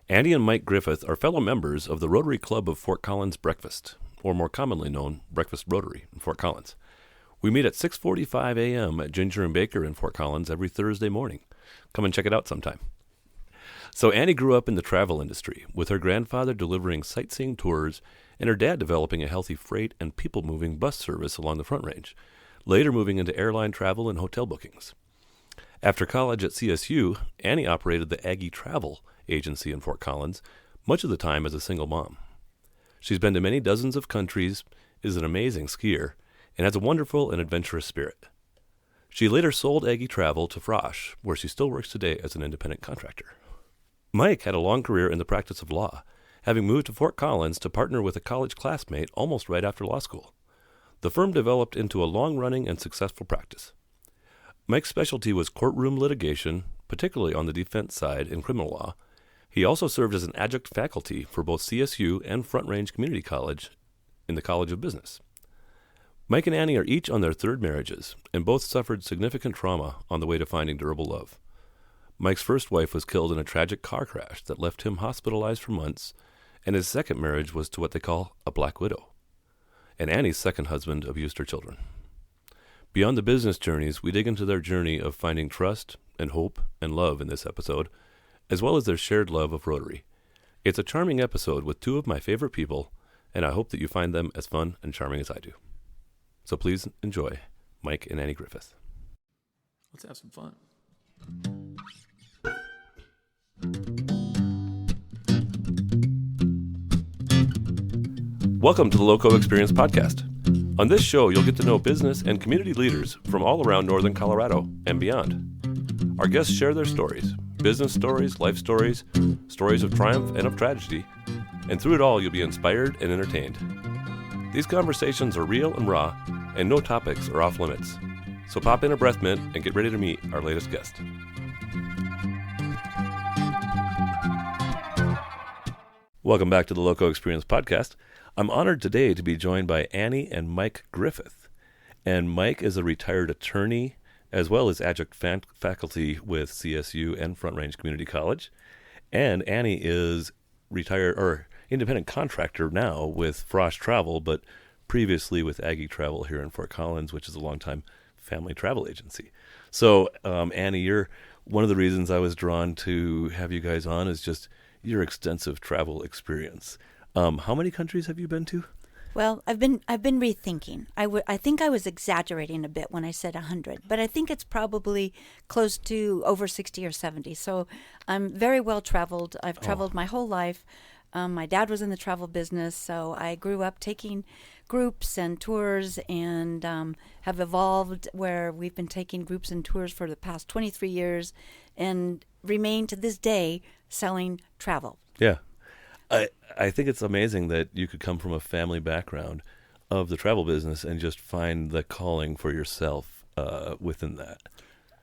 Andy and Mike Griffith are fellow members of the Rotary Club of Fort Collins Breakfast, or more commonly known, Breakfast Rotary in Fort Collins. We meet at 6:45 a.m. at Ginger and Baker in Fort Collins every Thursday morning. Come and check it out sometime. So Annie grew up in the travel industry, with her grandfather delivering sightseeing tours and her dad developing a healthy freight and people-moving bus service along the Front Range, later moving into airline travel and hotel bookings. After college at CSU, Annie operated the Aggie Travel agency in Fort Collins, much of the time as a single mom. She's been to many dozens of countries, is an amazing skier, and has a wonderful and adventurous spirit. She later sold Aggie Travel to Frosch, where she still works today as an independent contractor. Mike had a long career in the practice of law, having moved to Fort Collins to partner with a college classmate almost right after law school. The firm developed into a long-running and successful practice. Mike's specialty was courtroom litigation, particularly on the defense side in criminal law. He also served as an adjunct faculty for both CSU and Front Range Community College in the College of Business. Mike and Annie are each on their third marriages, and both suffered significant trauma on the way to finding durable love. Mike's first wife was killed in a tragic car crash that left him hospitalized for months, and his second marriage was to what they call a black widow. And Annie's second husband abused her children. Beyond the business journeys, we dig into their journey of finding trust and hope and love in this episode, as well as their shared love of Rotary. It's a charming episode with two of my favorite people, and I hope that you find them as fun and charming as I do. So please enjoy Mike and Annie Griffith. Let's have some fun. Welcome to the Loco Experience Podcast. On this show, you'll get to know business and community leaders from all around northern Colorado and beyond. Our guests share their stories, business stories, life stories, stories of triumph and of tragedy, and through it all, you'll be inspired and entertained. These conversations are real and raw, and no topics are off limits. So pop in a breath mint and get ready to meet our latest guest. Welcome back to the Loco Experience Podcast. I'm honored today to be joined by Annie and Mike Griffith. And Mike is a retired attorney, as well as adjunct faculty with CSU and Front Range Community College. And Annie is retired or independent contractor now with Frosch Travel, but previously with Aggie Travel here in Fort Collins, which is a longtime family travel agency. So, Annie, you're one of the reasons I was drawn to have you guys on is just your extensive travel experience. How many countries have you been to? Well, I've been rethinking. I think I was exaggerating a bit when I said 100, but I think it's probably close to over 60 or 70. So I'm very well traveled. I've traveled my whole life. My dad was in the travel business, so I grew up taking groups and tours and have evolved where we've been taking groups and tours for the past 23 years and remain to this day selling travel. Yeah. I think it's amazing that you could come from a family background of the travel business and just find the calling for yourself within that.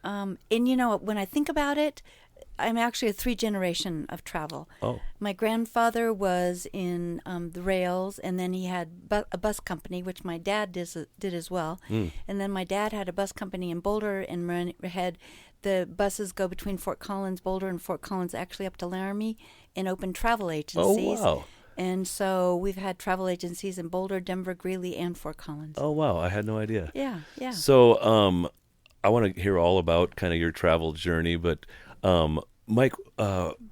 And, you know, when I think about it, I'm actually a 3-generation of travel. Oh. My grandfather was in the rails, and then he had a bus company, which my dad did as well. And then my dad had a bus company in Boulder, and had the buses go between Fort Collins, Boulder, and Fort Collins, actually up to Laramie, and opened travel agencies. Oh, wow. And so we've had travel agencies in Boulder, Denver, Greeley, and Fort Collins. Oh, wow. I had no idea. Yeah. So I want to hear all about kind of your travel journey, but Mike,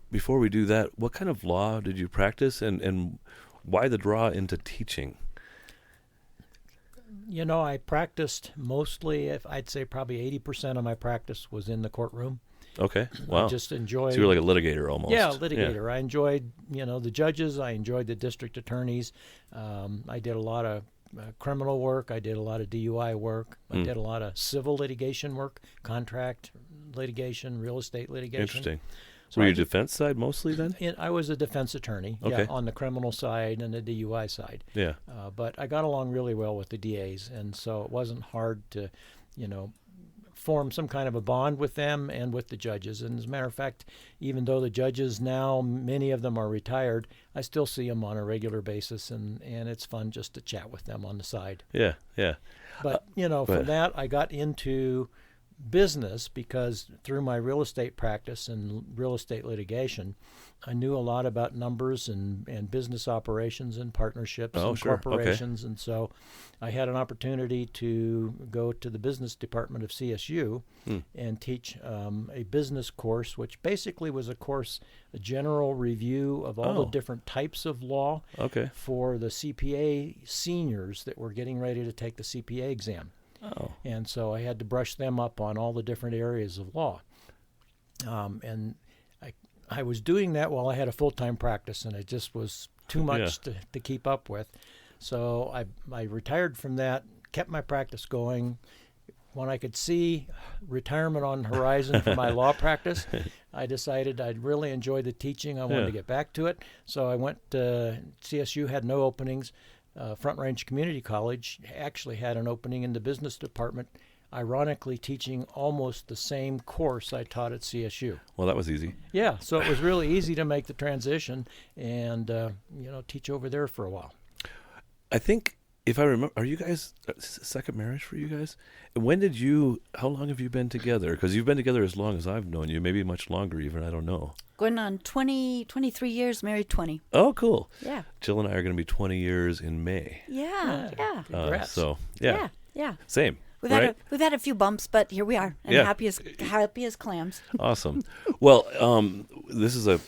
before we do that, what kind of law did you practice and why the draw into teaching? You know, I practiced mostly, I'd say probably 80% of my practice was in the courtroom. Okay, wow. I just enjoyed... So you're like a litigator almost. Yeah, litigator. Yeah. I enjoyed, the judges. I enjoyed the district attorneys. I did a lot of criminal work. I did a lot of DUI work. I did a lot of civil litigation work, contract litigation, real estate litigation. Interesting. So were you defense side mostly then? I was a defense attorney, okay. On the criminal side and the DUI side. Yeah. But I got along really well with the DAs, and so it wasn't hard to, form some kind of a bond with them and with the judges. And as a matter of fact, even though the judges now, many of them are retired, I still see them on a regular basis, and it's fun just to chat with them on the side. Yeah. But, from that, I got into business because through my real estate practice and real estate litigation, I knew a lot about numbers and business operations and partnerships and corporations. And so I had an opportunity to go to the business department of CSU and teach a business course, which basically was a general review of all the different types of law for the CPA seniors that were getting ready to take the CPA exam. Oh. And so I had to brush them up on all the different areas of law. And I was doing that while I had a full-time practice, and it just was too much to keep up with. So I retired from that, kept my practice going. When I could see retirement on the horizon for my law practice, I decided I'd really enjoy the teaching. I wanted to get back to it. So I went CSU had no openings. Front Range Community College actually had an opening in the business department, ironically teaching almost the same course I taught at CSU. Well, that was easy. Yeah, so it was really easy to make the transition and teach over there for a while. I think, if I remember, are you guys, second marriage for you guys? How long have you been together? Because you've been together as long as I've known you, maybe much longer even, I don't know. Going on 23 years, married 20. Oh, cool. Yeah. Jill and I are going to be 20 years in May. Yeah. Congrats. Yeah. Same. We've had a few bumps, but here we are, and happy as clams. Awesome. Well, this is a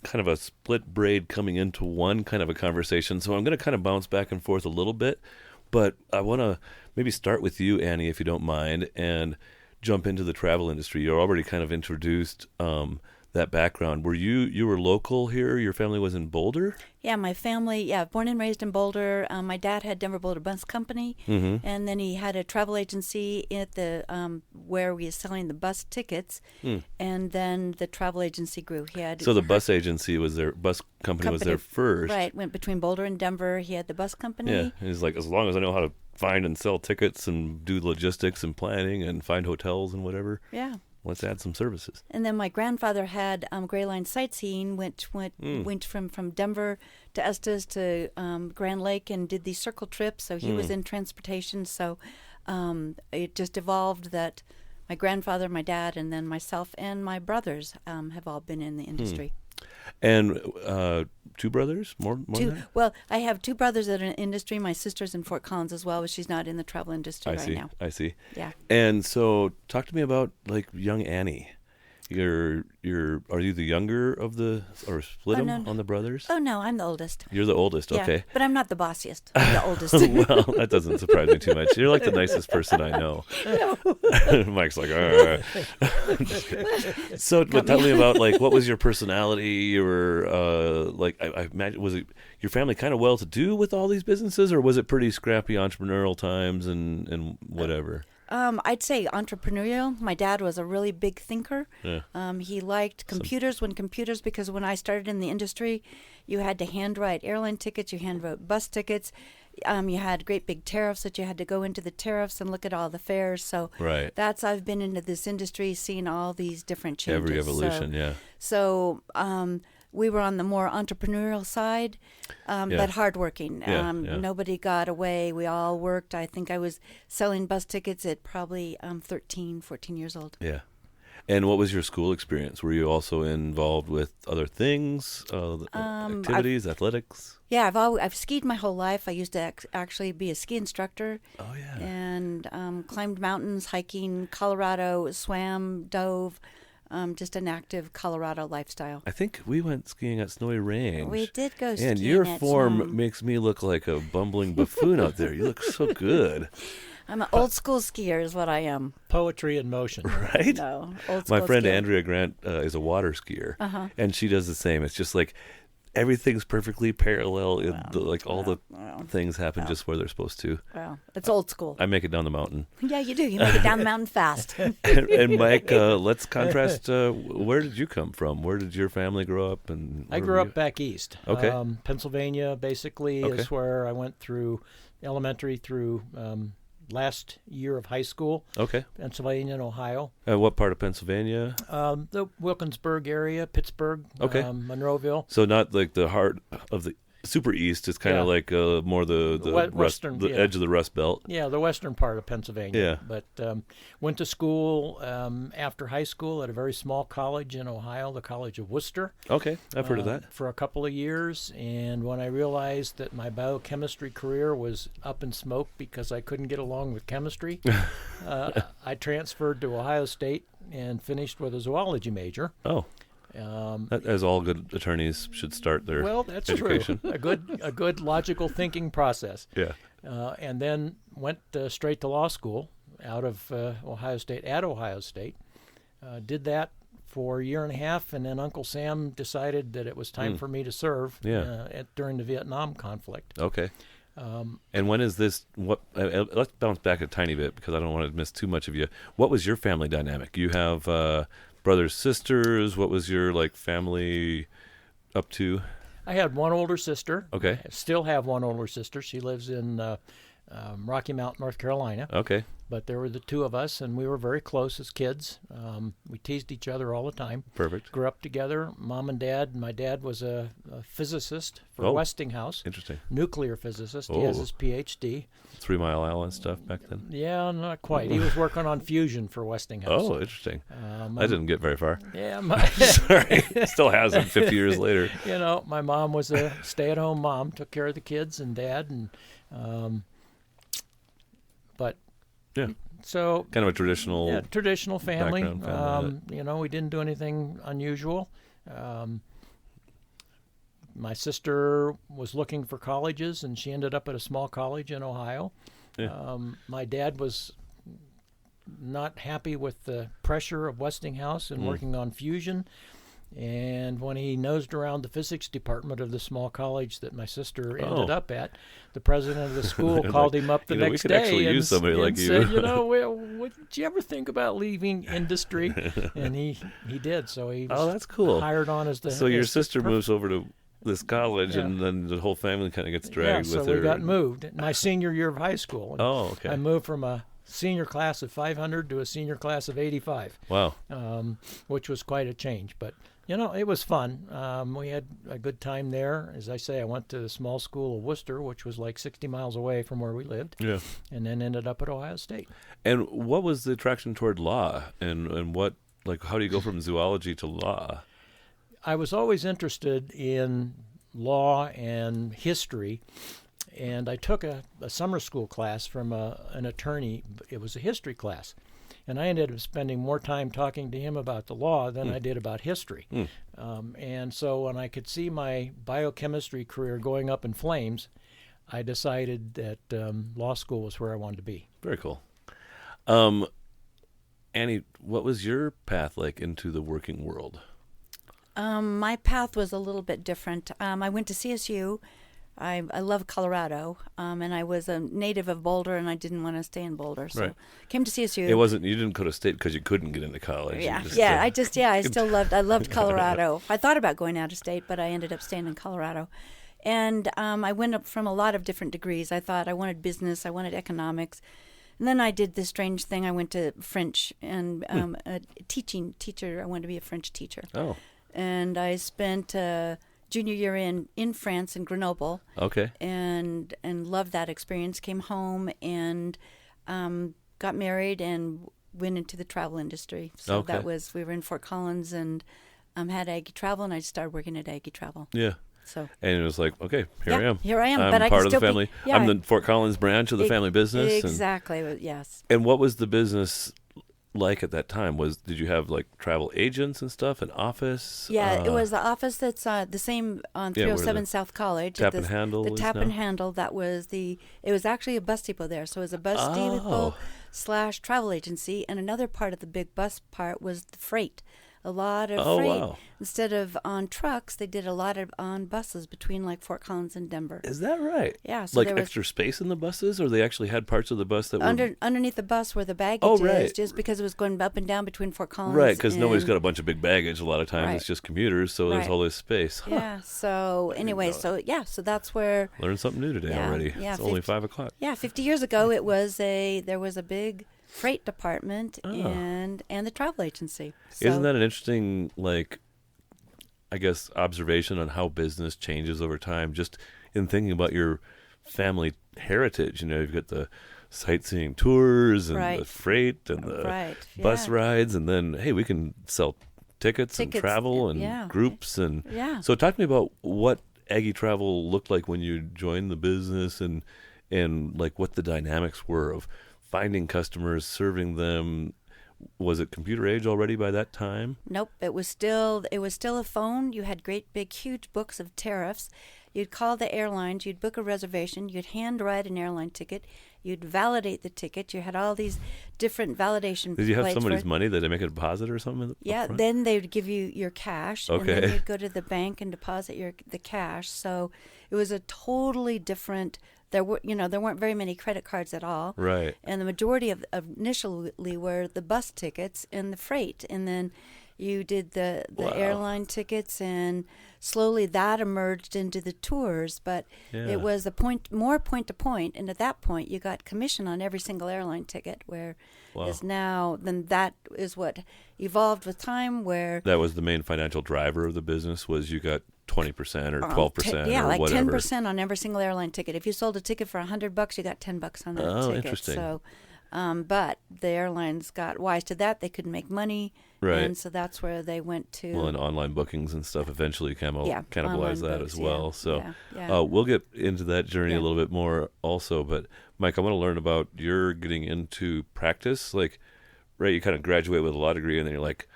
kind of a split braid coming into one kind of a conversation, so I'm going to kind of bounce back and forth a little bit, but I want to maybe start with you, Annie, if you don't mind, and jump into the travel industry. You're already kind of introduced that background. You were local here? Your family was in Boulder? Yeah, my family, born and raised in Boulder. My dad had Denver Boulder Bus Company, and then he had a travel agency at the where we were selling the bus tickets, and then the travel agency grew. So the bus agency was there, bus company was there first. Right, went between Boulder and Denver. He had the bus company. Yeah, and he's like, as long as I know how to find and sell tickets and do logistics and planning and find hotels and whatever. Yeah. Let's add some services. And then my grandfather had Gray Line Sightseeing, went from Denver to Estes to Grand Lake and did these circle trips. So he was in transportation. So it just evolved that my grandfather, my dad, and then myself and my brothers have all been in the industry. And two brothers? More than that? Well, I have two brothers that are in the industry. My sister's in Fort Collins as well, but she's not in the travel industry now. I see. Yeah. And so talk to me about like young Annie. Are you the younger of the, or split them on the brothers? Oh, no, I'm the oldest. You're the oldest, okay. But I'm not the bossiest. I'm the oldest. Well, that doesn't surprise me too much. You're like the nicest person I know. Mike's like, So, but tell me about, like, what was your personality? You were, I imagine, was it your family kind of well-to-do with all these businesses, or was it pretty scrappy entrepreneurial times and whatever? I'd say entrepreneurial. My dad was a really big thinker. Yeah. He liked computers because when I started in the industry, you had to handwrite airline tickets, you handwrote bus tickets. You had great big tariffs that you had to go into the tariffs and look at all the fares. So I've been into this industry, seeing all these different changes. Every evolution, So we were on the more entrepreneurial side, but hardworking. Nobody got away. We all worked. I think I was selling bus tickets at probably 13, 14 years old. Yeah. And what was your school experience? Were you also involved with other things, activities, athletics? Yeah, I've skied my whole life. I used to actually be a ski instructor. Oh, yeah. And climbed mountains, hiking, Colorado, swam, dove. Just an active Colorado lifestyle. I think we went skiing at Snowy Range. We did go skiing. And your form makes me look like a bumbling buffoon out there. You look so good. I'm an old school skier is what I am. Poetry in motion. Right? No, old school My friend skier. Andrea Grant is a water skier, and she does the same. It's just like everything's perfectly parallel. All the things happen just where they're supposed to. Well, it's old school. I make it down the mountain. Yeah, you do. You make it down the mountain fast. and Mike, let's contrast. Where did you come from? Where did your family grow up? And I grew up back east. Okay. Pennsylvania, basically, is where I went through elementary through last year of high school. Okay. Pennsylvania and Ohio. What part of Pennsylvania? The Wilkinsburg area, Pittsburgh, Monroeville. So not like the heart of the super east. It's kind of Yeah. like more the Western, the yeah. edge of the Rust Belt. Yeah, the western part of Pennsylvania. Yeah. But went to school after high school at a very small college in Ohio, the College of Worcester. Okay, I've heard of that. For a couple of years. And when I realized that my biochemistry career was up in smoke because I couldn't get along with chemistry, I transferred to Ohio State and finished with a zoology major. Oh. As all good attorneys should start their that's education. true. A good logical thinking process. Yeah. And then went straight to law school out of Ohio State at Ohio State. Did that for a year and a half, and then Uncle Sam decided that it was time for me to serve during the Vietnam conflict. Okay. And when is this? Let's bounce back a tiny bit because I don't want to miss too much of you. What was your family dynamic? You have brothers, sisters. What was your family up to? I had one older sister. Okay. I still have one older sister. She lives in Rocky Mount, North Carolina. Okay. But there were the two of us, and we were very close as kids. We teased each other all the time. Perfect. Grew up together, mom and dad. My dad was a physicist for Westinghouse. Interesting. Nuclear physicist. He has his PhD. 3 Mile Island stuff back then? Yeah, not quite. He was working on fusion for Westinghouse. Oh, interesting. I didn't get very far. Yeah. Sorry. Still hasn't 50 years later. My mom was a stay-at-home mom, took care of the kids and dad, and but yeah. So kind of a traditional family. family We didn't do anything unusual. My sister was looking for colleges, and she ended up at a small college in Ohio. Yeah. My dad was not happy with the pressure of Westinghouse and working on fusion. And when he nosed around the physics department of the small college that my sister ended up at, the president of the school called him up the next we could day actually use somebody like you. said, did you ever think about leaving industry? And he did. So he was that's cool. hired on as the. So your sister moves over to this college, and then the whole family kind of gets dragged with her. So we got moved. My senior year of high school. Okay. I moved from a senior class of 500 to a senior class of 85. Wow. Which was quite a change, but. It was fun. We had a good time there. As I say, I went to the small school of Worcester, which was like 60 miles away from where we lived. Yeah. And then ended up at Ohio State. And what was the attraction toward law? And what, how do you go from zoology to law? I was always interested in law and history. And I took a summer school class from an attorney. It was a history class. And I ended up spending more time talking to him about the law than I did about history. And so when I could see my biochemistry career going up in flames, I decided that law school was where I wanted to be. Very cool. Annie, what was your path like into the working world? My path was a little bit different. I went to CSU. I love Colorado, and I was a native of Boulder, and I didn't want to stay in Boulder, so came to CSU. It wasn't you didn't go to state because you couldn't get into college. Yeah, I loved Colorado. I thought about going out of state, but I ended up staying in Colorado, and I went up from a lot of different degrees. I thought I wanted business, I wanted economics, and then I did this strange thing. I went to French and a teacher. I wanted to be a French teacher. Oh, and I spent. Junior year in France, in Grenoble. Okay. And loved that experience. Came home and got married and went into the travel industry. So we were in Fort Collins and had Aggie Travel, and I started working at Aggie Travel. Yeah. So. And it was like, okay, here I am. Here I am. I'm but I part can of the still family. I'm the Fort Collins branch of the family business. Exactly. Yes. And what was the business like at that time? Did you have travel agents and stuff, an office? Yeah, it was the office that's the same on 307 South College. Tap and Handle. The Tap and Handle. That was it was actually a bus depot there. So it was a bus depot / travel agency, and another part of the big bus part was the freight. A lot of freight. Wow. Instead of on trucks, they did a lot of on buses between Fort Collins and Denver. Is that right? Yeah. So there was extra space in the buses, or they actually had parts of the bus that were underneath the bus where the baggage is, just because it was going up and down between Fort Collins. Right, because nobody's got a bunch of big baggage. A lot of times it's just commuters, so there's all this space. Yeah. So anyway, so that's where learned something new today already. Yeah, it's only 5 o'clock. Yeah, 50 years ago there was a big freight department and the travel agency. So, isn't that an interesting I guess, observation on how business changes over time, just in thinking about your family heritage? You've got the sightseeing tours and the freight and the bus rides, and then, hey, we can sell tickets and travel and groups. And so talk to me about what Aggie Travel looked like when you joined the business, and like what the dynamics were of finding customers, serving them. Was it computer age already by that time? Nope. It was still a phone. You had great big huge books of tariffs. You'd call the airlines, you'd book a reservation, you'd handwrite an airline ticket, you'd validate the ticket. You had all these different validation. Did you have somebody's money? Did they make a deposit or something? Yeah, then they would give you your cash, and then you'd go to the bank and deposit the cash. So it was a totally different. There weren't very many credit cards at all. Right. And the majority of initially were the bus tickets and the freight, and then you did the airline tickets, and slowly that emerged into the tours. But it was more point to point, and at that point you got commission on every single airline ticket. Where is now, then that is what evolved with time. Where that was the main financial driver of the business, was you got 20% or 12% or like whatever. 10% on every single airline ticket. If you sold a ticket for $100, you got $10 on that ticket. Oh, interesting. So, but the airlines got wise to that. They couldn't make money. Right. And so that's where they went to. Well, and online bookings and stuff eventually cannibalized that books, as well. So yeah. We'll get into that journey a little bit more also. But, Mike, I want to learn about your getting into practice. Like, right, you kind of graduate with a law degree, and then you're like,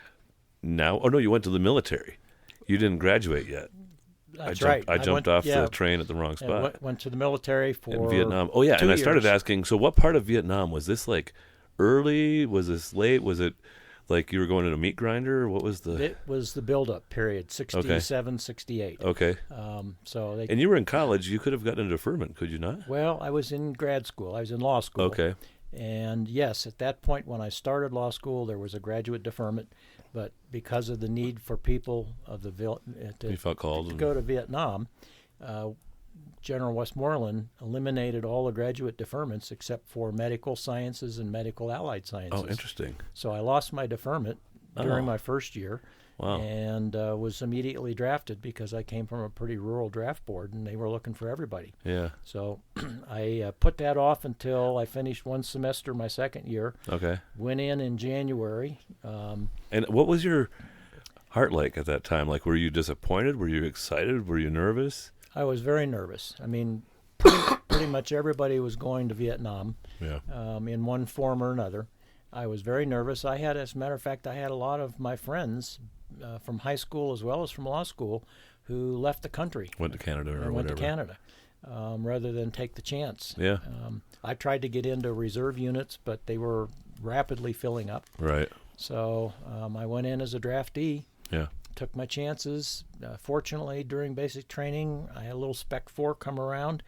you went to the military. You didn't graduate yet. That's right. I jumped off the train at the wrong spot. Went to the military for in Vietnam. Oh, yeah, and I started asking, so what part of Vietnam? Was this like early? Was this late? Was it like you were going to a meat grinder? What was the... It was the build-up period, 67, 68. Okay. And you were in college. You could have gotten a deferment, could you not? Well, I was in grad school. I was in law school. Okay. And yes, at that point when I started law school, there was a graduate deferment. But because of the need for people of the to go to Vietnam, General Westmoreland eliminated all the graduate deferments except for medical sciences and medical allied sciences. Oh, interesting. So I lost my deferment during my first year. Wow. And was immediately drafted because I came from a pretty rural draft board, and they were looking for everybody. Yeah. So I put that off until I finished one semester my second year. Okay. Went in January. And what was your heart like at that time? Like, were you disappointed? Were you excited? Were you nervous? I was very nervous. I mean, pretty much everybody was going to Vietnam in one form or another. I was very nervous. As a matter of fact, I had a lot of my friends from high school as well as from law school who left the country. Went to Canada or went whatever. To Canada rather than take the chance. Yeah. I tried to get into reserve units, but they were rapidly filling up. Right. So I went in as a draftee. Yeah. Took my chances. Fortunately, during basic training, I had a little Spec 4 come around,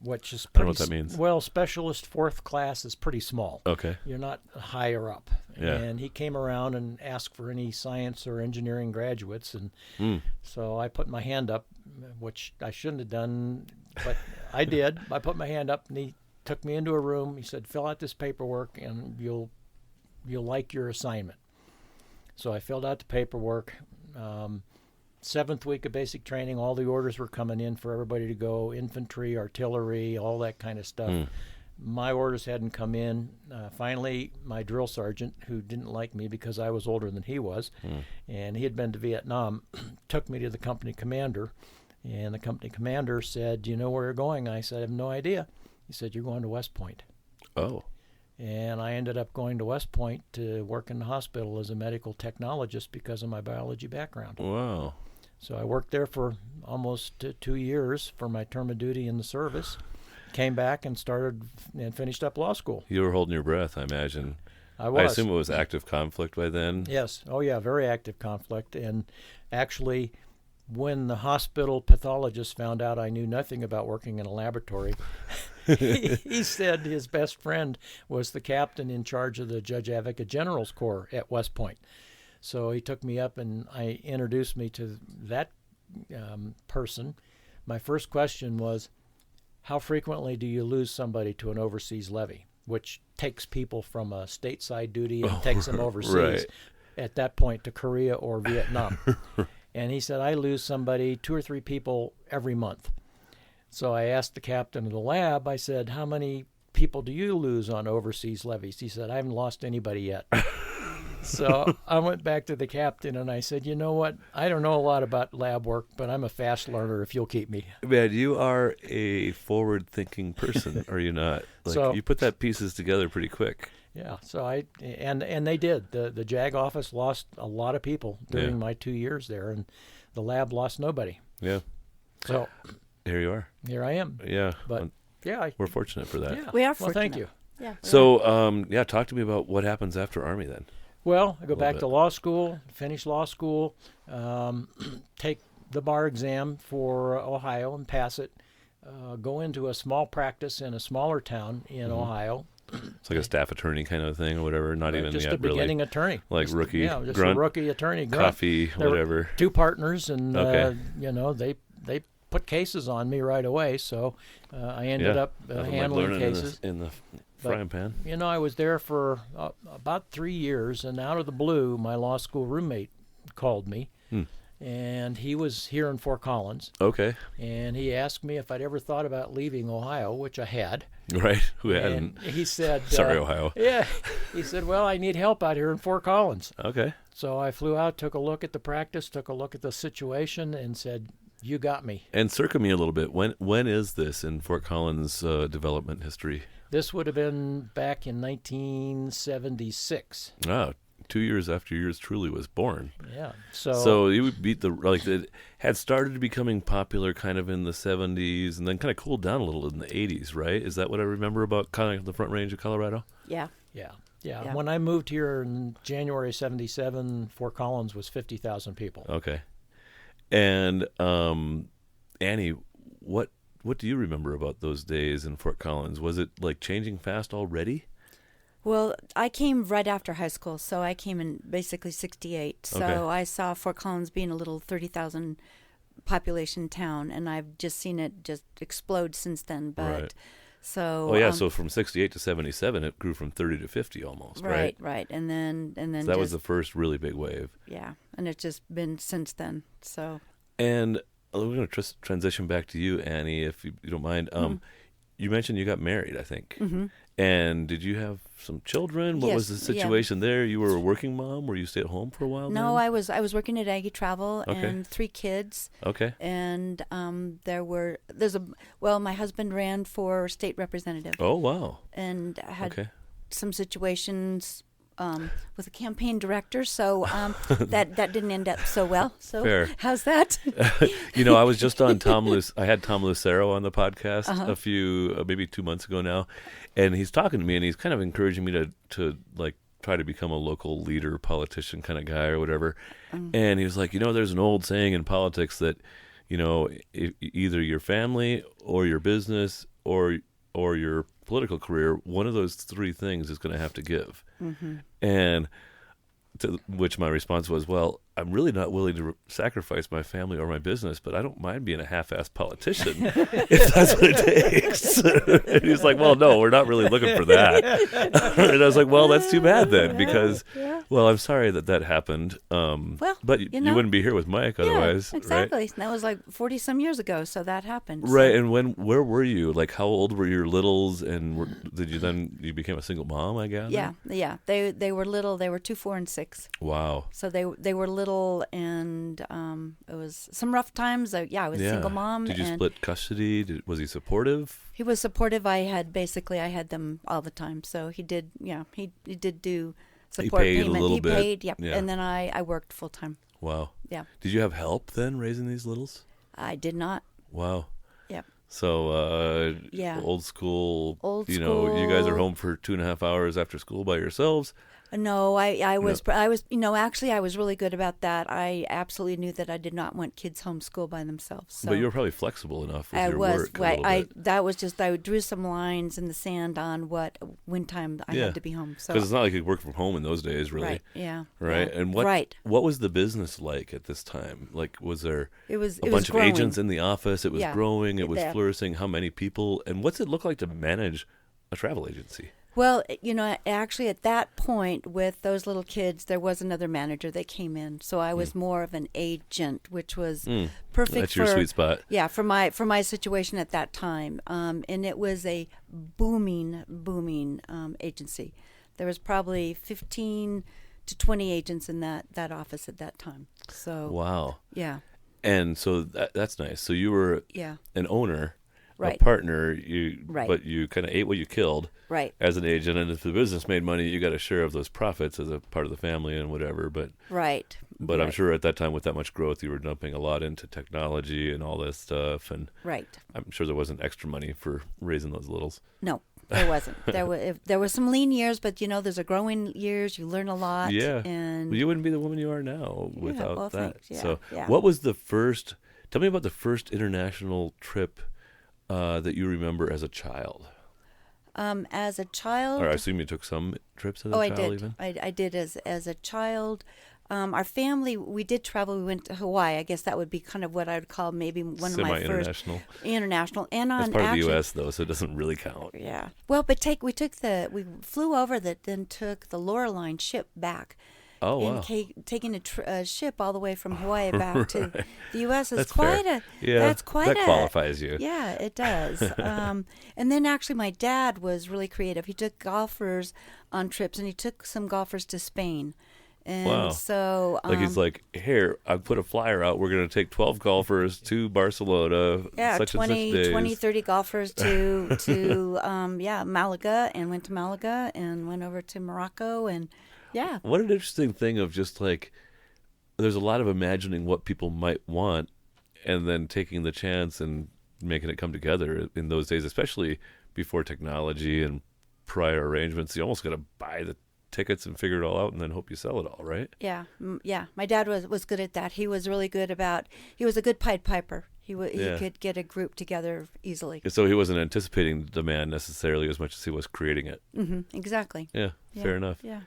which is pretty... I don't know what that means. Well, specialist fourth class is pretty small. Okay. You're not higher up. Yeah. And he came around and asked for any science or engineering graduates, and so I put my hand up, which I shouldn't have done, but I did. I put my hand up, and he took me into a room. He said, "Fill out this paperwork, and you'll like your assignment." So I filled out the paperwork. 7th week of basic training, all the orders were coming in for everybody to go, infantry, artillery, all that kind of stuff. My orders hadn't come in. Finally, my drill sergeant, who didn't like me because I was older than he was, and he had been to Vietnam, took me to the company commander, and the company commander said, "Do you know where you're going?" I said, "I have no idea." He said, "You're going to West Point." Oh. And I ended up going to West Point to work in the hospital as a medical technologist because of my biology background. Wow. So I worked there for almost 2 years for my term of duty in the service. Came back and started and finished up law school. You were holding your breath, I imagine. I was. I assume it was active conflict by then? Yes. Oh, yeah, very active conflict. And actually, when the hospital pathologist found out I knew nothing about working in a laboratory, he said his best friend was the captain in charge of the Judge Advocate General's Corps at West Point. So he took me up and I introduced me to that person. My first question was, how frequently do you lose somebody to an overseas levy, which takes people from a stateside duty and takes them overseas at that point to Korea or Vietnam. And he said, I lose somebody, 2 or 3 people every month. So I asked the captain of the lab, I said, how many people do you lose on overseas levies? He said, I haven't lost anybody yet. So I went back to the captain and I said, you know what? I don't know a lot about lab work, but I'm a fast learner if you'll keep me. Man, you are a forward-thinking person, are you not? Like, So- you put that pieces together pretty quick. Yeah, so and they did. The JAG office lost a lot of people during my 2 years there, and the lab lost nobody. Yeah. So Here you are. here I am. Yeah. But yeah, We're fortunate for that. yeah. We are Well, thank fortunate. you. Yeah. So, talk to me about what happens after Army then. Well, I go little back bit. to law school, finish law school, take the bar exam for Ohio and pass it, go into a small practice in a smaller town in Ohio. It's like a staff attorney kind of thing or whatever. Not even just yet a beginning attorney. Like Just- rookie Yeah, just grunt, a rookie attorney. Grunt. coffee, There were whatever. 2 partners, and Okay. they put cases on me right away. So I ended up Nothing like handling learning cases. in the But- frying pan. I was there for about 3 years, and out of the blue, my law school roommate called me, and he was here in Fort Collins, Okay. and he asked me if I'd ever thought about leaving Ohio, which I had. Right. Who hadn't? And he said, Sorry, Ohio. Yeah, he said, well, I need help out here in Fort Collins. Okay. So I flew out, took a look at the practice, took a look at the situation, and said, you got me. And circle me a little bit. When is this in Fort Collins development history? This would have been back in 1976. Oh, 2 years after yours truly was born. Yeah. So you would beat it had started becoming popular kind of in the 70s and then kind of cooled down a little in the 80s, right? Is that what I remember about kind of the Front Range of Colorado? Yeah. Yeah. Yeah. When I moved here in January '77, Fort Collins was 50,000 people. Okay. And Annie, what do you remember about those days in Fort Collins? Was it like changing fast already? Well, I came right after high school, so I came in basically 68. So Okay. I saw Fort Collins being a little 30,000 population town, and I've just seen it just explode since then. But Right. so Oh yeah, so from 68 to 77 it grew from 30 to 50 almost, right? right, and then So that was the just- first really big wave. yeah, and it's just been since then. So And we're going to transition back to you, Annie, if you don't mind. You mentioned you got married, I think. Mm-hmm. And did you have some children? What was the Yes, yeah. situation there? You were a working mom? Were you stay at home for a while? no, then? I was working at Aggie Travel Okay. and 3 kids. Okay. And my husband ran for state representative Oh, wow. and had Okay. some situations with a campaign director, so that didn't end up so well. So Fair. how's that? I was just on I had Tom Lucero on the podcast a few, maybe 2 months ago now, and he's talking to me and he's kind of encouraging me to like try to become a local leader, politician kind of guy or whatever. And he was like, there's an old saying in politics that, either your family or your business or your political career, one of those 3 things is going to have to give. And to which my response was, well, I'm really not willing to sacrifice my family or my business, but I don't mind being a half-assed politician if that's what it takes. And he's like, well, no, we're not really looking for that. And I was like, well, that's too bad then, because, well, I'm sorry that happened. But you wouldn't be here with Mike otherwise, yeah, exactly. right? That was like 40 some years ago, so that happened. Right, So. and where were you? Like, how old were your littles, and you became a single mom, I guess? Yeah. They were little. They were 2, 4, and 6. Wow. So they were little, and it was some rough times. I was a single mom. Did you and split custody? Was he supportive? He was supportive. I had them all the time. So he did. Yeah, he did do support paid a payment. little He bit. paid. Yep. Yeah. And then I worked full time. Wow. Yeah. Did you have help then raising these littles? I did not. Wow. Yep. So, Yeah. old school. Old You guys are school. home for 2.5 hours after school by yourselves. No, I was actually I was really good about that. I absolutely knew that I did not want kids homeschooled by themselves. So But you were probably flexible enough with I your was. work a little bit. That was just I drew some lines in the sand on when time I had to be home. So Because it's not like you could work from home in those days, really. right, yeah, Right. yeah. And right. what was the business like at this time? Like, was there It was a it bunch was of growing. agents in the office? It was Yeah. growing. It was Yeah. flourishing. How many people? And what's it look like to manage a travel agency? Well, actually at that point with those little kids, there was another manager that came in. So I was more of an agent, which was perfect That's your sweet spot. Yeah, for my situation at that time. And it was a booming agency. There was probably 15 to 20 agents in that office at that time. So Wow. Yeah. And so that's nice. So you were an owner, right. a partner, right. but you kind of ate what you killed right. as an agent. And if the business made money, you got a share of those profits as a part of the family and whatever. But right. But right. I'm sure at that time with that much growth, you were dumping a lot into technology and all this stuff. And right. I'm sure there wasn't extra money for raising those littles. No. There wasn't. There were some lean years, but there's a growing years. You learn a lot. Yeah. And well, you wouldn't be the woman you are now without that. Thanks. Yeah. So, yeah. what was the first? Tell me about the first international trip that you remember as a child. As a child, Or I assume you took some trips as a child. I did. Even. I did as a child. Our family, we did travel. We went to Hawaii. I guess that would be kind of what I would call maybe one of my first international. And that's part of the U.S. though, so it doesn't really count. Yeah. Well, but we flew over that, then took the Loreline ship back. Oh wow! Taking a ship all the way from Hawaii back right. to the U.S. is that's quite fair. That's quite that qualifies you. Yeah, it does. And then actually, my dad was really creative. He took golfers on trips, and he took some golfers to Spain. And wow. so he's like, here, I put a flyer out. We're going to take 12 golfers to Barcelona. Yeah, such 20, and such days. 20, 30 golfers to Malaga, and went to Malaga and went over to Morocco. And yeah. What an interesting thing of just like, there's a lot of imagining what people might want and then taking the chance and making it come together in those days, especially before technology and prior arrangements. You almost got to buy the tickets and figure it all out and then hope you sell it all, right? Yeah. My dad was good at that. He was really good he was a good Pied Piper. He could get a group together easily. So he wasn't anticipating the demand necessarily as much as he was creating it. Mm-hmm, exactly. Yeah, fair enough. Yeah.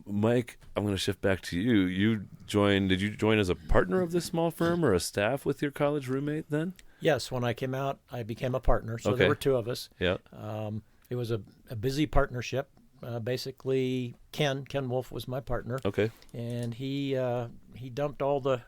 Mike, I'm going to shift back to you. Did you join as a partner of this small firm or a staff with your college roommate then? Yes, when I came out, I became a partner. So there were two of us. Yeah. It was a busy partnership. Basically, Ken Wolf was my partner. Okay. And he dumped all the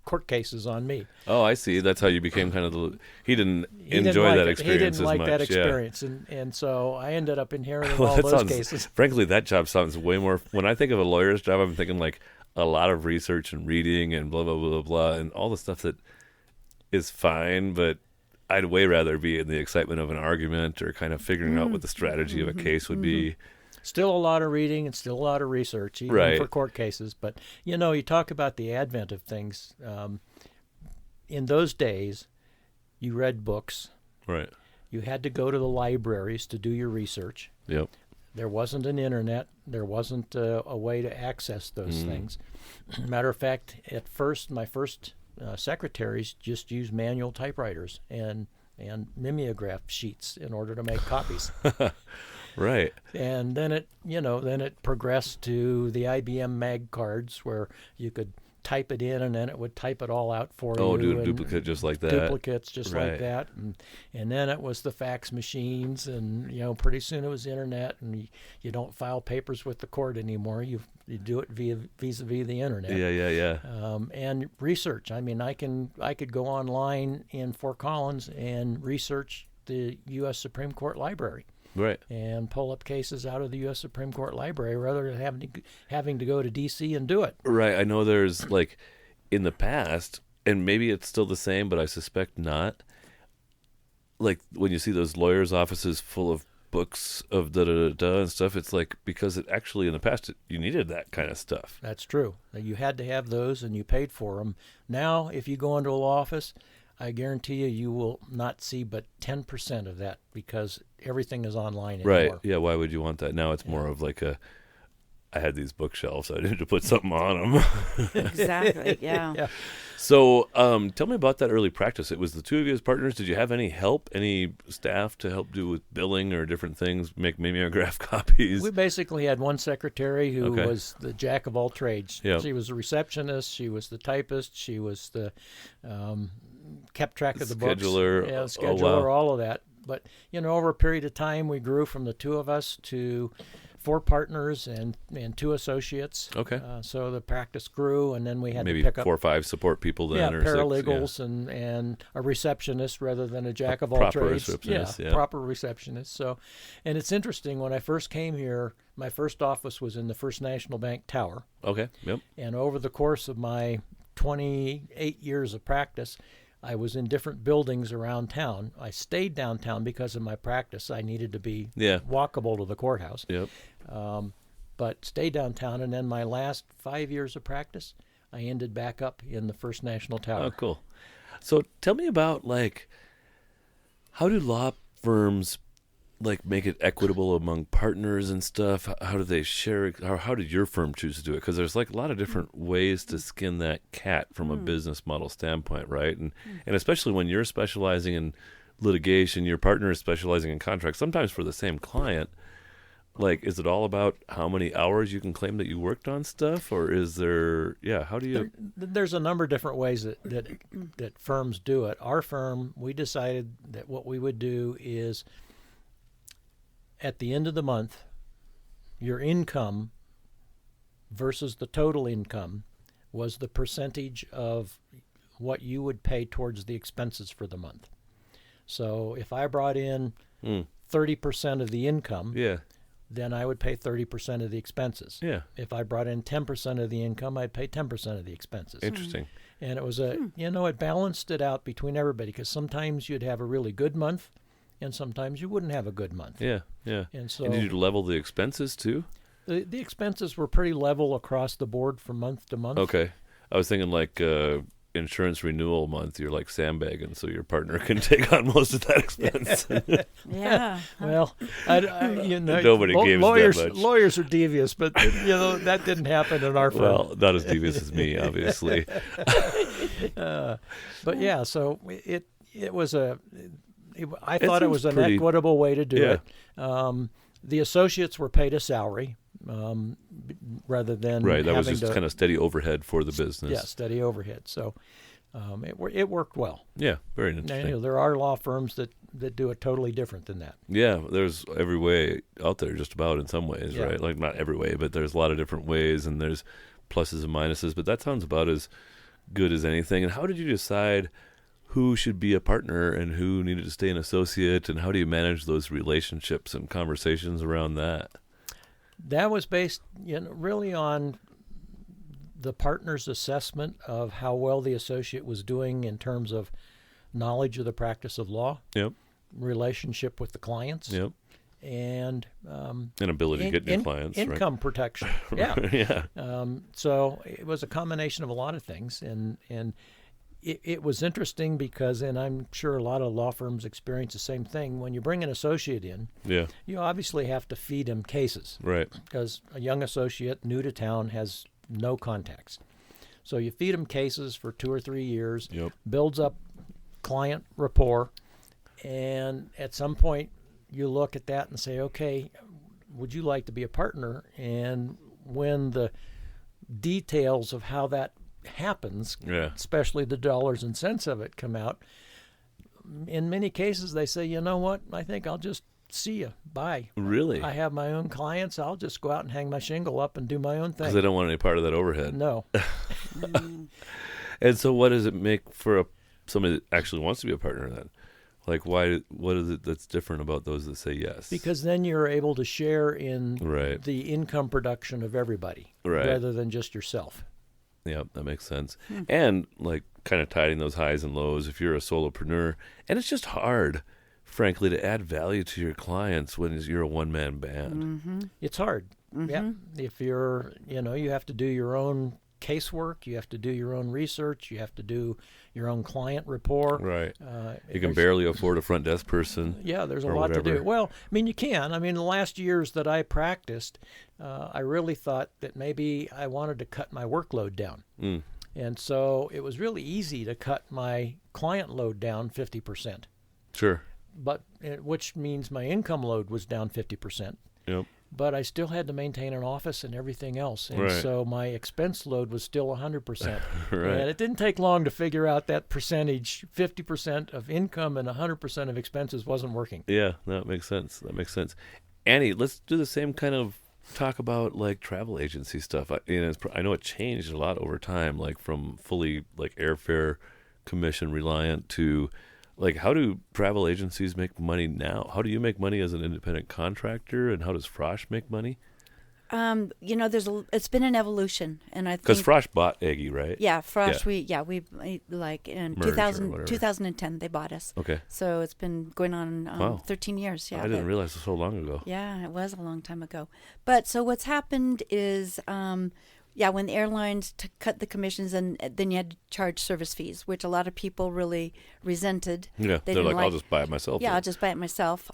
court cases on me. Oh, I see. That's how you became kind of he didn't enjoy that experience as much. He didn't like that experience, yeah. and so I ended up inheriting all those cases. Frankly, that job sounds way more. When I think of a lawyer's job, I'm thinking like a lot of research and reading and blah blah blah blah blah and all the stuff that is fine, but I'd way rather be in the excitement of an argument or kind of figuring out what the strategy of a case would be. Still a lot of reading and still a lot of research, even for court cases. But, you talk about the advent of things. In those days, you read books. Right. You had to go to the libraries to do your research. Yep. There wasn't an internet. There wasn't a way to access those things. Matter of fact, at first, my first secretaries just used manual typewriters and mimeograph sheets in order to make copies. Right. And then it progressed to the IBM mag cards where you could type it in and then it would type it all out for you. Oh, do a duplicate just like that. Duplicates just like that. And then it was the fax machines and, pretty soon it was internet and you don't file papers with the court anymore. You do it vis-a-vis the internet. Yeah. And research. I mean, I could go online in Fort Collins and research the U.S. Supreme Court Library. Right. And pull up cases out of the U.S. Supreme Court Library rather than having to go to D.C. and do it. Right. I know there's in the past, and maybe it's still the same, but I suspect not. Like when you see those lawyers' offices full of books of da-da-da-da and stuff, it's because it actually in the past you needed that kind of stuff. That's true. You had to have those and you paid for them. Now, if you go into a law office, I guarantee you will not see but 10% of that because everything is online anymore. Right. Yeah, why would you want that? Now it's more of I had these bookshelves. I needed to put something on them. Exactly, yeah. So tell me about that early practice. It was the two of you as partners. Did you have any help, any staff to help do with billing or different things, make mimeograph copies? We basically had one secretary who was the jack of all trades. Yep. She was the receptionist. She was the typist. She was the kept track of the books. Scheduler. Scheduler, all of that. But, over a period of time, we grew from the two of us to 4 partners and 2 associates. Okay. So the practice grew, and then we had Maybe to pick up 4 or 5 support people then, or 6, paralegals and a receptionist rather than a jack of all proper trades. receptionist, yeah. Proper receptionist. So, and it's interesting, when I first came here, my first office was in the First National Bank Tower. Okay. Yep. And over the course of my 28 years of practice, I was in different buildings around town. I stayed downtown because of my practice. I needed to be walkable to the courthouse. Yep. But stayed downtown, and then my last 5 years of practice, I ended back up in the First National Tower. Oh, cool. So tell me about, how do law firms make it equitable among partners and stuff? How do they share it? How did your firm choose to do it? Because there's a lot of different ways to skin that cat from a business model standpoint, right? And especially when you're specializing in litigation, your partner is specializing in contracts, sometimes for the same client. Is it all about how many hours you can claim that you worked on stuff, or is there? Yeah, how do you? There's a number of different ways that firms do it. Our firm, we decided that what we would do is, at the end of the month, your income versus the total income was the percentage of what you would pay towards the expenses for the month. So if I brought in 30% of the income, then I would pay 30% of the expenses. Yeah. If I brought in 10% of the income, I'd pay 10% of the expenses. Interesting. And it was it balanced it out between everybody, because sometimes you'd have a really good month, and sometimes you wouldn't have a good month. Yeah, yeah. And so, did you level the expenses too? The expenses were pretty level across the board from month to month. Okay. I was thinking insurance renewal month, you're sandbagging so your partner can take on most of that expense. Yeah. Well, nobody gave us that much. Lawyers are devious, but that didn't happen in our firm. Well, not as devious as me, obviously. But yeah, so it was I thought it was an equitable way to do it. The associates were paid a salary rather than that was just kind of steady overhead for the business. Yeah, steady overhead. So it worked well. Yeah, very interesting. Now, there are law firms that do it totally different than that. Yeah, there's every way out there just about in some ways, right? Not every way, but there's a lot of different ways, and there's pluses and minuses. But that sounds about as good as anything. And how did you decide who should be a partner and who needed to stay an associate, and how do you manage those relationships and conversations around that? That was based really on the partner's assessment of how well the associate was doing in terms of knowledge of the practice of law, relationship with the clients, and an ability to get new clients, income protection. Yeah. So it was a combination of a lot of things, and it was interesting because, and I'm sure a lot of law firms experience the same thing, when you bring an associate in, you obviously have to feed him cases. Right. Because a young associate new to town has no contacts. So you feed him cases for 2 or 3 years, builds up client rapport, and at some point you look at that and say, okay, would you like to be a partner? And when the details of how that happens, especially the dollars and cents of it, come out, in many cases they say, you know what, I think I'll just see you. Bye. Really? I have my own clients. I'll just go out and hang my shingle up and do my own thing. Because they don't want any part of that overhead. No. And so what does it make for somebody that actually wants to be a partner then? What is it that's different about those that say yes? Because then you're able to share in the income production of everybody rather than just yourself. Yeah, that makes sense. And kind of tiding those highs and lows if you're a solopreneur. And it's just hard, frankly, to add value to your clients when you're a one-man band. Mm-hmm. It's hard. Mm-hmm. Yeah. If you're, you have to do your own casework, you have to do your own research, you have to do your own client rapport. Right. You can barely afford a front desk person. Yeah, there's a lot to do. Well, you can. The last years that I practiced, I really thought that maybe I wanted to cut my workload down. And so it was really easy to cut my client load down 50%. Sure. But which means my income load was down 50%. Yep. but I still had to maintain an office and everything else. And Right. so my expense load was still 100%. Right. And it didn't take long to figure out that percentage, 50% of income and 100% of expenses wasn't working. Yeah, that makes sense. Annie, let's do the same kind of talk about like travel agency stuff. I know it changed a lot over time, like from fully like airfare commission reliant to like how do travel agencies make money now? How do you make money as an independent contractor, and how does Frosch make money? It's been an evolution, and I Because think Frosch bought Aggie, right? yeah, Frosch. Yeah. We like in Merge or 2000, whatever. 2010 they bought us. Okay. So it's been going on Wow. 13 years. Yeah, I didn't realize it was so long ago. Yeah, it was a long time ago. But so what's happened is, when the airlines cut the commissions, and then you had to charge service fees, which a lot of people really resented. Yeah, They they're didn't like, I'll just buy it myself. Yeah, I'll just buy it myself.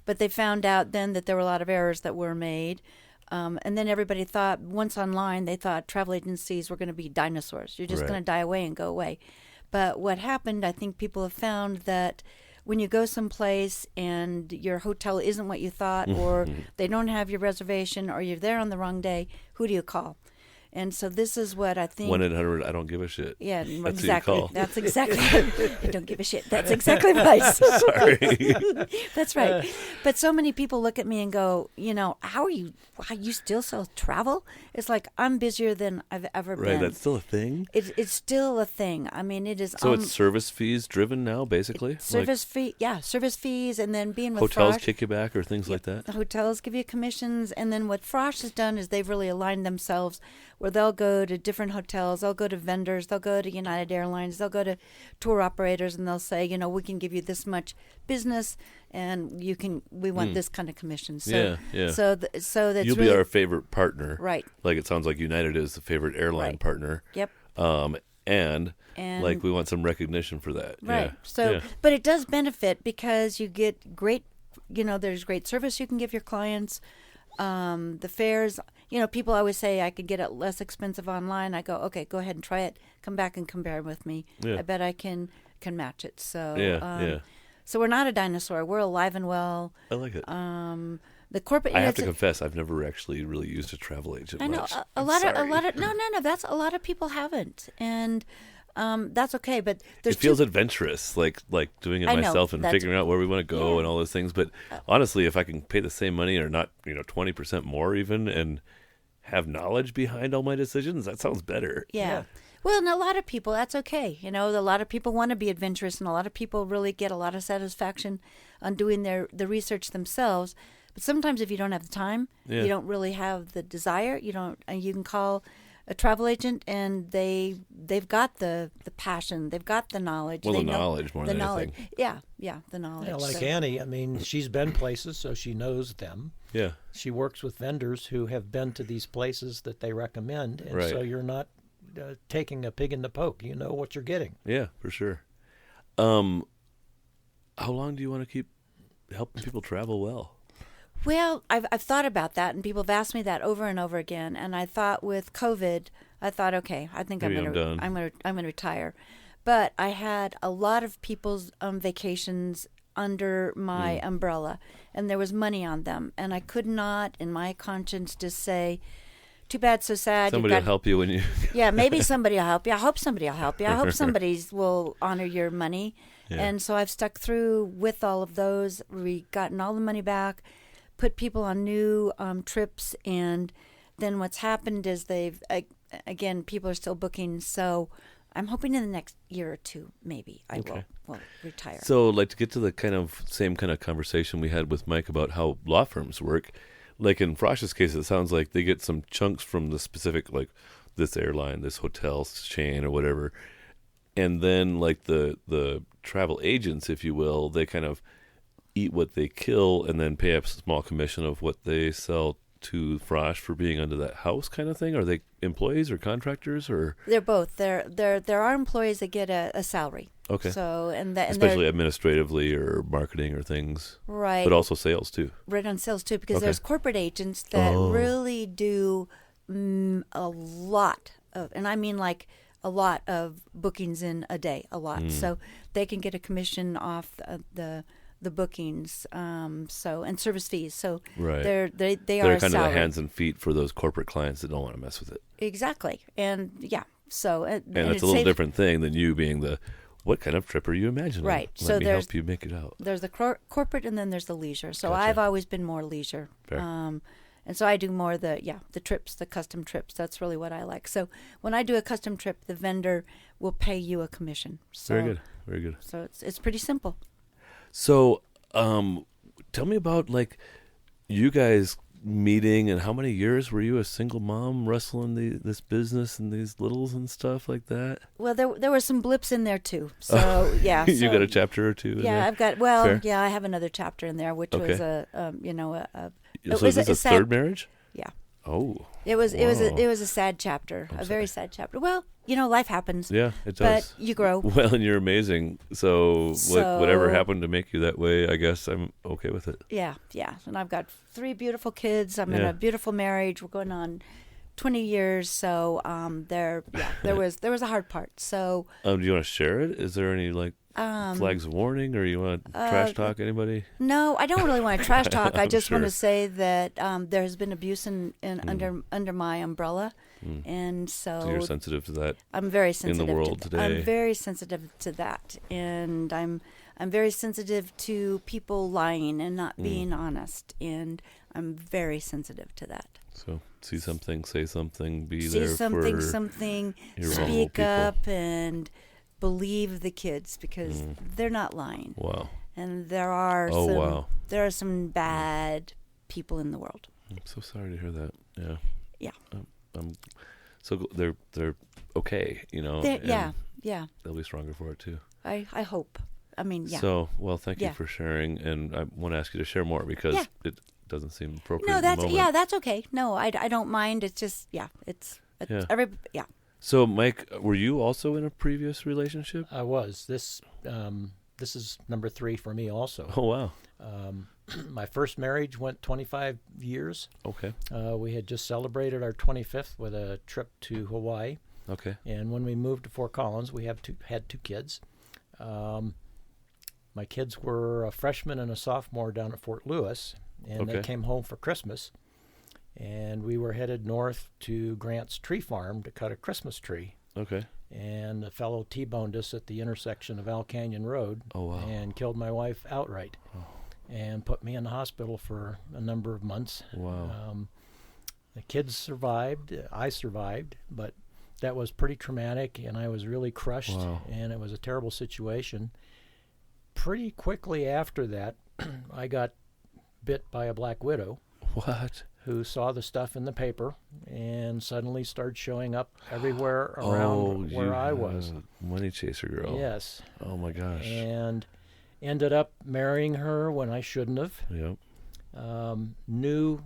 But they found out then that there were a lot of errors that were made. And then everybody thought, once online, they thought travel agencies were going to be dinosaurs. You're just Right. going to die away and go away. But what happened, I think people have found that when you go someplace and your hotel isn't what you thought, or they don't have your reservation, or you're there on the wrong day, who do you call? And so this is what I think. 1-800, I don't give a shit. Yeah, That's exactly. Who you call. That's exactly. I don't give a shit. That's exactly right. Sorry. That's right. But so many people look at me and go, how you still sell travel? It's like, I'm busier than I've ever Right, been. that's still a thing? It's still a thing. I mean, it is. So it's service fees driven now, basically? Service fees, and then being with Hotels Frosch. kick you back or things like that? The hotels give you commissions, and then what Frosch has done is they've really aligned themselves where they'll go to different hotels, they'll go to vendors, they'll go to United Airlines, they'll go to tour operators, and they'll say, we can give you this much business, and we want this kind of commission. So, yeah. So that's You'll really be our favorite partner. right. Like it sounds like United is the favorite airline Right. partner. Yep. And And like we want some recognition for that. right. Yeah. So, yeah. but it does benefit because you get great. There's great service you can give your clients. The fares. People always say I could get it less expensive online. I go, okay, go ahead and try it. Come back and compare with me. Yeah. I bet I can match it. So Yeah. So we're not a dinosaur. We're alive and well. I like it. The corporate. I have to confess, I've never actually really used a travel agent. I know much. a I'm lot sorry. of no. That's a lot of people haven't, and that's okay. But there's It feels adventurous, like doing it I know, myself and that's- figuring out where we want to go Yeah. and all those things. But honestly, if I can pay the same money or not, 20% more even, and have knowledge behind all my decisions, that sounds better. Yeah. Well, and a lot of people, that's okay. A lot of people want to be adventurous, and a lot of people really get a lot of satisfaction on doing the research themselves. But sometimes if you don't have the time, Yeah. you don't really have the desire, you can call a travel agent, and they've got the passion, they've got the knowledge. Well, they the know knowledge more the than knowledge. anything. Yeah, the knowledge. Yeah, like So- Annie, I mean, she's been places, so she knows them. Yeah. She works with vendors who have been to these places that they recommend, and Right. so you're not taking a pig in the poke. You know what you're getting. Yeah, for sure. How long do you want to keep helping people travel well? Well, I've thought about that, and people have asked me that over and over again. And I thought with COVID, okay, I think Maybe I'm I'm done. gonna retire. But I had a lot of people's vacations under my umbrella, and there was money on them, and I could not, in my conscience, just say, "Too bad, so sad." Somebody will help you when you. Yeah, maybe somebody will help you. I hope somebody will help you. I hope somebody will honor your money. Yeah. And so I've stuck through with all of those. We gotten all the money back, put people on new trips, and then what's happened is again, people are still booking. So I'm hoping in the next year or two, maybe I will retire. So, like, to get to the same kind of conversation we had with Mike about how law firms work, like in Frosch's case, it sounds like they get some chunks from the specific, like this airline, this hotel chain or whatever, and then like the travel agents, if you will, they kind of eat what they kill and then pay a small commission of what they sell to Frosch for being under that house kind of thing. Are they employees or contractors or? They're both. There are employees that get a salary. Okay. So Especially administratively or marketing or things. right, But also sales too. right on sales too, because Okay. there's corporate agents that really do a lot of, and I mean like a lot of bookings in a day, a lot. So they can get a commission off the the bookings, so and service fees. So Right. they are They're kind of the salaried. hands and feet for those corporate clients that don't want to mess with it. Exactly, and yeah, so And it's a little different thing than you being the, what kind of trip are you imagining? Right. Let So me there's- help you make it out. There's the corporate, and then there's the leisure. So Gotcha. I've always been more leisure. Fair. And so I do more the trips, the custom trips. That's really what I like. So when I do a custom trip, the vendor will pay you a commission. So, Very good. Very good. So it's pretty simple. So, tell me about like you guys meeting, and how many years were you a single mom wrestling this business and these littles and stuff like that? Well, there were some blips in there too. So yeah, You so, got a chapter or two in yeah, there? I've got Fair. I have another chapter in there, which was Okay. it So was is this a sad- third marriage? Yeah. Oh. It was Wow. it was a sad chapter, a very sad chapter. Well, life happens. Yeah, it does. But you grow. Well, and you're amazing. So, whatever So- happened to make you that way, I guess I'm okay with it. Yeah. And I've got 3 beautiful kids. I'm in Yeah. a beautiful marriage. We're going on 20 years. So there was a hard part. So Do you want to share it? Is there any like flags of warning, or you want to trash talk anybody? no, I don't really want to trash talk. I just want Sure. to say that there has been abuse under my umbrella, and So you're sensitive to that. I'm very sensitive world to today. I'm very sensitive to that, and I'm very sensitive to people lying and not being honest, and I'm very sensitive to that. So see something, say something, be See there something, for something, your vulnerable speak people. up and believe the kids because they're not lying, Wow. and there are Oh, wow. there are some bad people in the world. I'm so sorry to hear that. Yeah. Yeah. I'm so they're okay, They're- and yeah. they'll be stronger for it too. I hope. I mean, yeah. So, well, thank you Yeah. for sharing, and I want to ask you to share more because Yeah. it doesn't seem appropriate. No, in the that's moment. that's okay. No, I don't mind. It's just it's Yeah. So, Mike, were you also in a previous relationship? I was. This is number 3 for me also. Oh, wow. My first marriage went 25 years. Okay. We had just celebrated our 25th with a trip to Hawaii. Okay. And when we moved to Fort Collins, we had 2 kids. My kids were a freshman and a sophomore down at Fort Lewis, and they Okay. came home for Christmas. And we were headed north to Grant's Tree Farm to cut a Christmas tree. Okay. And a fellow T-boned us at the intersection of Al Canyon Road Oh, wow. and killed my wife outright and put me in the hospital for a number of months. Wow. The kids survived. I survived, but that was pretty traumatic, and I was really crushed, Wow. and it was a terrible situation. Pretty quickly after that, I got bit by a black widow What? who saw the stuff in the paper and suddenly started showing up everywhere around where I was. Money chaser girl. Yes. Oh, my gosh. And ended up marrying her when I shouldn't have. Yep. Knew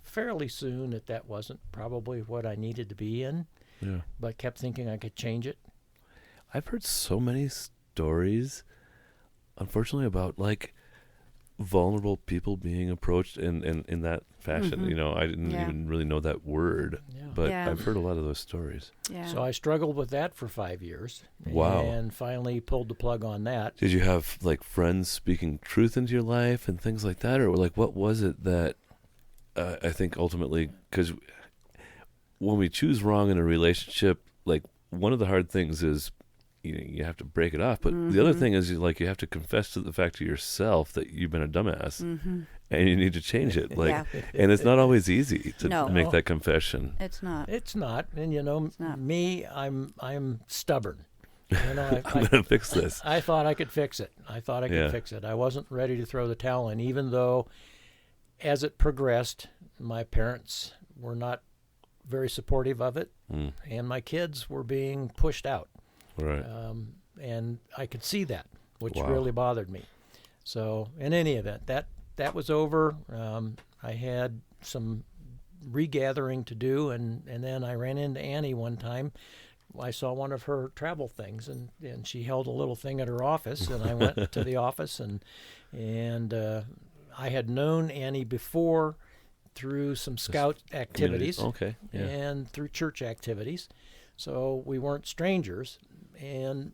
fairly soon that wasn't probably what I needed to be in, Yeah. but kept thinking I could change it. I've heard so many stories, unfortunately, about like vulnerable people being approached in that fashion. Mhm. I didn't Yeah. even really know that word, but Yeah. I've heard a lot of those stories. Yeah. So I struggled with that for 5 years. Wow. And finally pulled the plug on that. Did you have like friends speaking truth into your life and things like that, or like what was it that I think ultimately, because when we choose wrong in a relationship, like one of the hard things is you have to break it off, but the other thing is you have to confess to the fact to yourself that you've been a dumbass and you need to change it. Like, Yeah. and it's not always easy to No. make that confession. It's not. It's not. And not. me, I'm stubborn. I, I'm gonna fix this. I thought I could fix it. I wasn't ready to throw the towel in, even though as it progressed, my parents were not very supportive of it, and my kids were being pushed out. Right. And I could see that, which Wow. really bothered me. So in any event, that was over. I had some regathering to do, and then I ran into Annie one time. I saw one of her travel things, and she held a little thing at her office, and I went to the office, and I had known Annie before through some scout activities Okay. Yeah. and through church activities. So we weren't strangers. And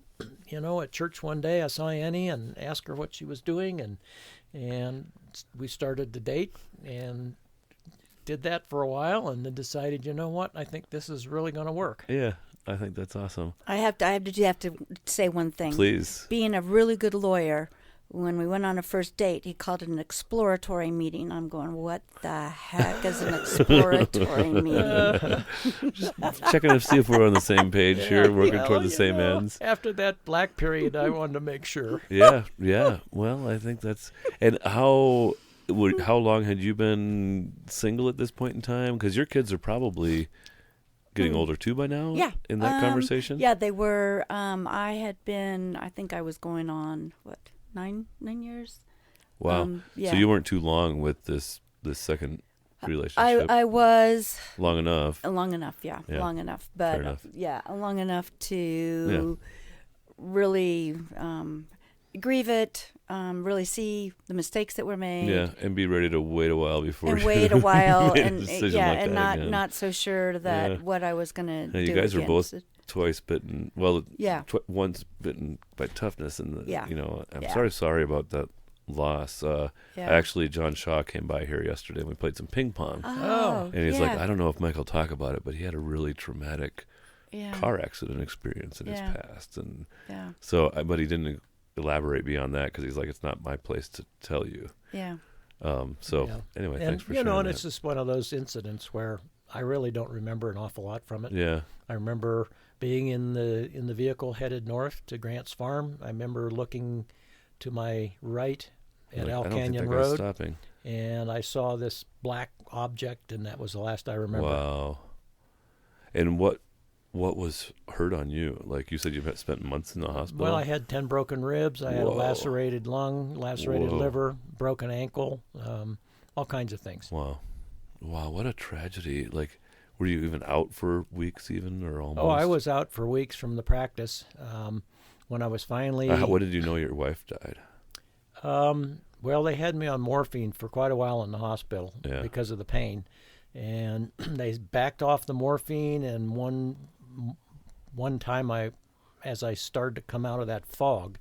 at church one day I saw Annie and asked her what she was doing, and we started to date and did that for a while, and then decided, you know what, I think this is really going to work. Yeah, I think that's awesome. I have to say one thing. Please. Being a really good lawyer, when we went on a first date, he called it an exploratory meeting. I'm going, what the heck is an exploratory meeting? Just checking to see if we're on the same page here, working toward the same ends. After that black period, I wanted to make sure. Yeah. Well, I think that's... And how long had you been single at this point in time? Because your kids are probably getting older too by now. Yeah. In that conversation. Yeah, they were. I think I was going on nine years. Wow. Yeah. So you weren't too long with this second relationship. I was long enough. long enough. Yeah. Long enough. But Fair enough. Long enough to really grieve it, really see the mistakes that were made. Yeah, and be ready to wait a while before. And wait a while, made a and decision like and that again. not so sure that what I was going to do. You guys again. were both twice bitten. Well, Yeah. Once bitten by toughness, and Yeah. I'm sorry about that loss. Actually, John Shaw came by here yesterday, and we played some ping pong. Oh, and he's like, I don't know if Mike will talk about it, but he had a really traumatic yeah. car accident experience in his past, and Yeah. so, but he didn't elaborate beyond that because he's like, it's not my place to tell you. Yeah. Anyway, And, thanks for sharing and that. it's just one of those incidents where I really don't remember an awful lot from it. Yeah. I remember being in the vehicle headed north to Grant's farm. I remember looking to my right at Al Canyon Road, stopping. and I saw this black object, and that was the last I remember. Wow. And what was hurt on you? Like you said, you've spent months in the hospital. Well, I had 10 broken ribs. I had a lacerated lung, lacerated liver, broken ankle, all kinds of things. Wow, what a tragedy. Like, were you even out for weeks even, or almost? Oh, I was out for weeks from the practice. When I was finally... what did you know your wife died? Well, they had me on morphine for quite a while in the hospital because of the pain. And they backed off the morphine, and one time as I started to come out of that fog,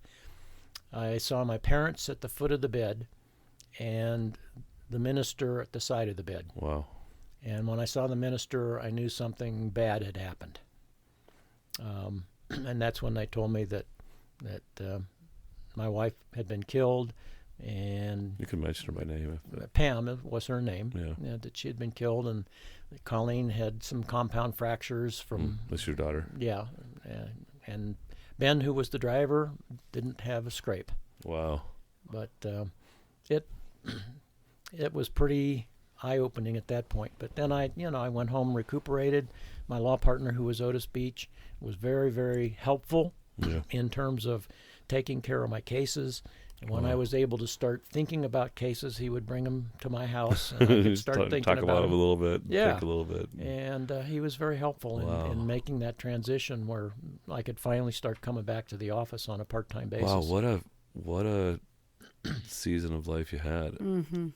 I saw my parents at the foot of the bed and the minister at the side of the bed. Wow. And when I saw the minister, I knew something bad had happened. And that's when they told me that my wife had been killed, and You can mention her by name. Pam was her name. Yeah. That she had been killed, and Colleen had some compound fractures from. That's your daughter. Yeah, and Ben, who was the driver, didn't have a scrape. Wow. But it was pretty eye-opening at that point. But then I went home, recuperated. My law partner, who was Otis Beach, was very, very helpful in terms of taking care of my cases. And when I was able to start thinking about cases, he would bring them to my house, and I could start thinking talk about them a little bit. Yeah. Think a little bit. And he was very helpful in making that transition where I could finally start coming back to the office on a part-time basis. Wow, what a season of life you had,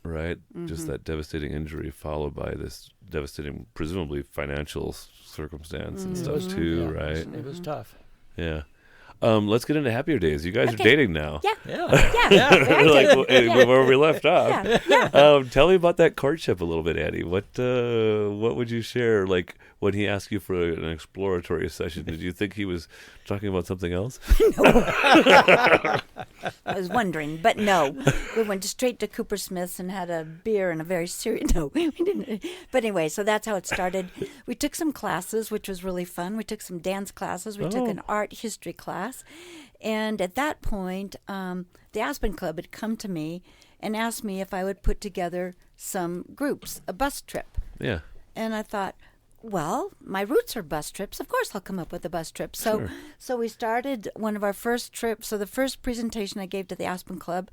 right? Just that devastating injury followed by this devastating, presumably financial circumstance and stuff too, right? It was tough. Yeah. Let's get into happier days. You guys are dating now. Yeah. Like where we left off. Yeah. Tell me about that courtship a little bit, Addie. What would you share? Like when he asked you for an exploratory session, did you think he was talking about something else? I was wondering, but no. We went straight to Cooper Smith's and had a beer and a very serious... No, we didn't. But anyway, so that's how it started. We took some classes, which was really fun. We took some dance classes. We took an art history class. And at that point, the Aspen Club had come to me and asked me if I would put together some groups, a bus trip. Yeah. And I thought, well, my roots are bus trips. Of course I'll come up with a bus trip. So we started one of our first trips. So the first presentation I gave to the Aspen Club,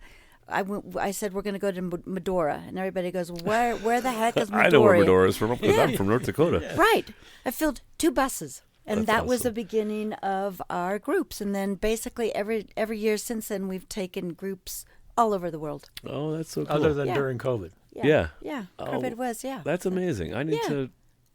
I said, we're going to go to Medora. And everybody goes, where the heck is Medora? I know where Medora is from because I'm from North Dakota. Right. I filled 2 buses. And That's that was awesome. the beginning of our groups. And then basically every year since then, we've taken groups all over the world. Oh, that's so cool. Other than during COVID. Yeah. Yeah. Oh, COVID was, That's amazing. I need to...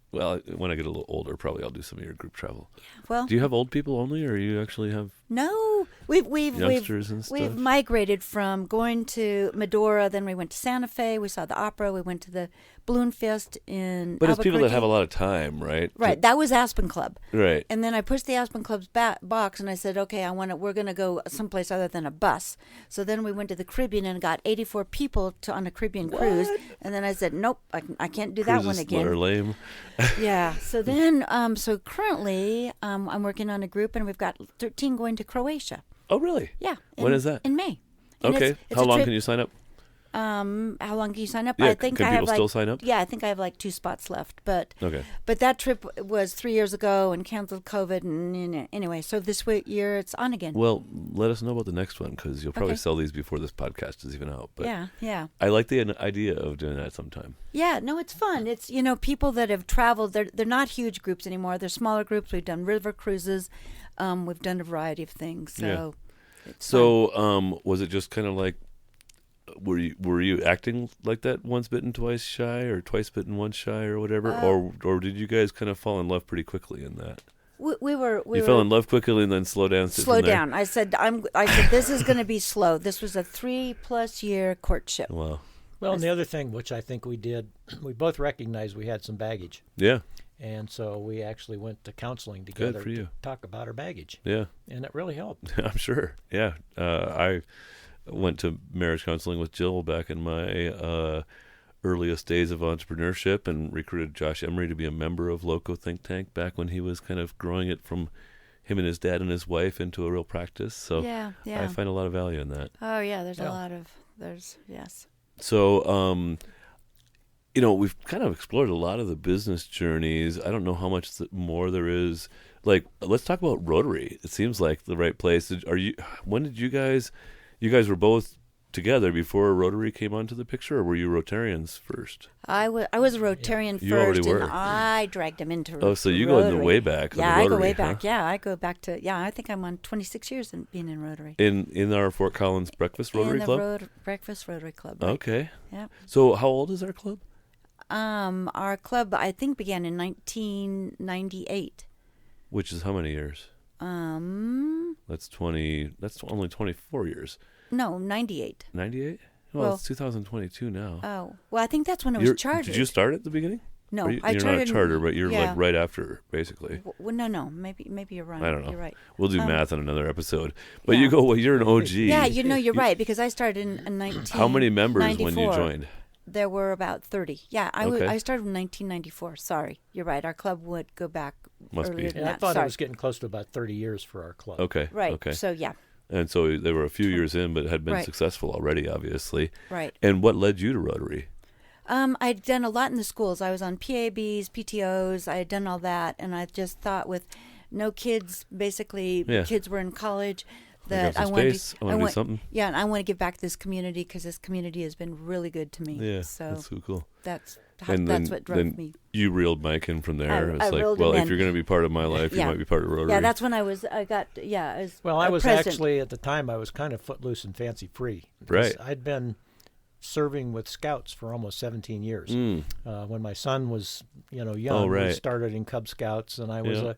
Well, when I get a little older, probably I'll do some of your group travel. Well, Do you have old people only, or you actually have No, we've youngsters and stuff? we've migrated from going to Medora, then we went to Santa Fe. We saw the opera. We went to the Balloon Fest in But it's people that Albuquerque. have a lot of time, right? Right, that was Aspen Club. Right. And then I pushed the Aspen Club's box, and I said, "Okay, we're going to go someplace other than a bus." So then we went to the Caribbean and got 84 people on a Caribbean cruise. And then I said, "Nope, I can't do that one Cruises again." are lame. Yeah. So then, so currently, I'm working on a group, and we've got 13 going to Croatia. Oh, really? Yeah. When is that? In May. And Okay. it's How a long trip- can you sign up? How long can you sign up? Yeah, I think can I have people still sign up? Yeah, I think I have like 2 spots left. But Okay. that trip was 3 years ago and canceled COVID. And anyway, so this year it's on again. Well, let us know about the next one because you'll probably Okay. sell these before this podcast is even out. But Yeah. I like the idea of doing that sometime. Yeah, no, it's fun. It's, people that have traveled, they're not huge groups anymore. They're smaller groups. We've done river cruises. We've done a variety of things. So it's fun. So, was it just kind of like, were you acting like that, once bitten, twice shy, or twice bitten, once shy, or whatever, or did you guys kind of fall in love pretty quickly in that? We were fell in love quickly and then slow down. Slow down. I said this is going to be slow. This was a 3+ year courtship. Wow. Well, and the other thing, which I think we did, we both recognized we had some baggage. Yeah. And so we actually went to counseling together for you. to talk about our baggage. Yeah. And it really helped. I'm sure. Yeah. I went to marriage counseling with Jill back in my earliest days of entrepreneurship and recruited Josh Emery to be a member of Loco Think Tank back when he was kind of growing it from him and his dad and his wife into a real practice. So Yeah. I find a lot of value in that. Oh, yeah, there's a lot of, yes. So, we've kind of explored a lot of the business journeys. I don't know how much more there is. Like, let's talk about Rotary. It seems like the right place. When did you guys were both together before Rotary came onto the picture, or were you Rotarians first? I was a Rotarian You already first, were. and I dragged him into Rotary. Oh, so you go in the way back. Yeah, of the I go Rotary, way back. huh? Yeah, I go back to, I think I'm on 26 years in being in Rotary. In our Fort Collins Breakfast Rotary Club? In the Breakfast Rotary Club. Right? Okay. Yeah. So how old is our club? Our club, I think, began in 1998. Which is how many years? That's only 24 years. No, 98. 98? Well, it's 2022 now. Oh, well, I think that's when it was chartered. Did you start at the beginning? No, you're I not a chartered. charter, but you're like right after, basically. Well, no, maybe you're right. I don't know. You're right. We'll do math on another episode. But yeah. you're an OG. Yeah, you're right, because I started in 1994. How many members when you joined? There were about 30. Yeah, I started in 1994. Sorry, you're right. Our club would go back earlier than I that. thought Sorry. it was getting close to about 30 years for our club. Okay. Right. Okay. So, yeah. And so they were a few years in, but had been Right. successful already, obviously. Right. And what led you to Rotary? I'd done a lot in the schools. I was on PABs, PTOs. I had done all that, and I just thought with no kids, basically, kids were in college, that I want to do something. Yeah, and I want to give back to this community because this community has been really good to me. Yeah, so that's so cool. That's Then what drove me. You reeled Mike in from there. It's I like, reeled well, him if in. you're going to be part of my life, you might be part of Rotary. Yeah, that's when I was president. Actually, at the time, I was kind of footloose and fancy free. Right. I'd been serving with Scouts for almost 17 years. When my son was, young, we started in Cub Scouts, and I was a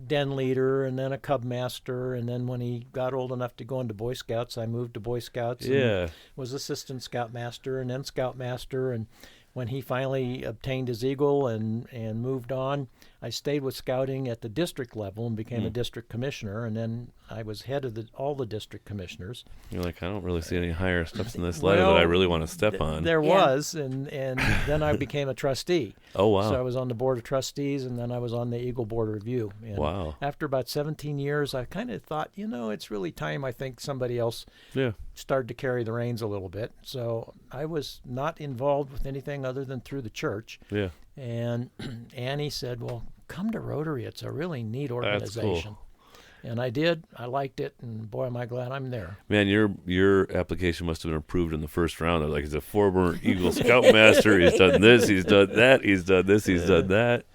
den leader and then a Cub master. And then when he got old enough to go into Boy Scouts, I moved to Boy Scouts and was assistant Scout master and then Scout master. And when he finally obtained his Eagle and moved on, I stayed with Scouting at the district level and became a district commissioner, and then I was head of all the district commissioners. You're like, I don't really see any higher steps in this ladder that I really want to step on. There was, and then I became a trustee. Oh, wow. So I was on the board of trustees, and then I was on the Eagle Board of Review. And wow. After about 17 years, I kind of thought, it's really time I think somebody else started to carry the reins a little bit. So I was not involved with anything other than through the church. Yeah. And Annie said, well, come to Rotary. It's a really neat organization. That's cool. And I did. I liked it, and boy, am I glad I'm there. Man, your application must have been approved in the first round. Like, he's a former Eagle Scout Master. He's done this. He's done that. He's done this. He's done that.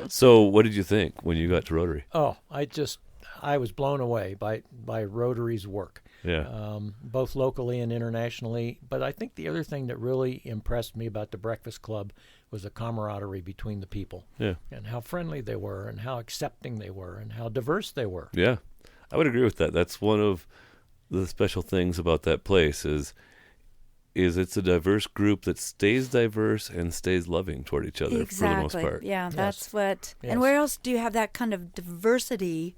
So, what did you think when you got to Rotary? Oh, I was blown away by Rotary's work. Yeah. Both locally and internationally. But I think the other thing that really impressed me about the Breakfast Club was the camaraderie between the people. Yeah. And how friendly they were and how accepting they were and how diverse they were. Yeah. I would agree with that. That's one of the special things about that place is it's a diverse group that stays diverse and stays loving toward each other for the most part. Yeah, that's what. Yes. And where else do you have that kind of diversity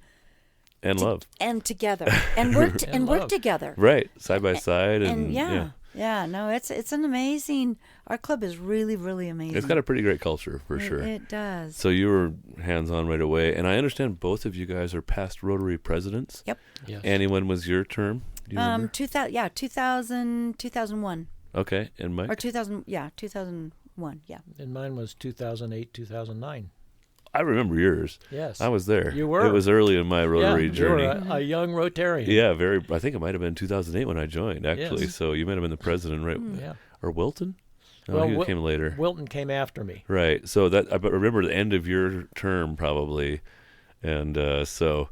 And love. and together and work And work love. together? Right. Side by side. And yeah. yeah. No, it's an amazing. Our club is really, really amazing. It's got a pretty great culture for sure. It does. So you were hands-on right away. And I understand both of you guys are past Rotary presidents. Yep. Yes. Annie, when was your term? Do you remember? 2001. Okay. And Mike? Or 2001, yeah. And mine was 2008, 2009. I remember yours. Yes. I was there. You were. It was early in my Rotary journey. You were a young Rotarian. Yeah, very. I think it might have been 2008 when I joined, actually. Yes. So you might have been the president, right? Yeah. Or Wilton? No, Well, he came later. Wilton came after me. Right. So I remember the end of your term probably, and so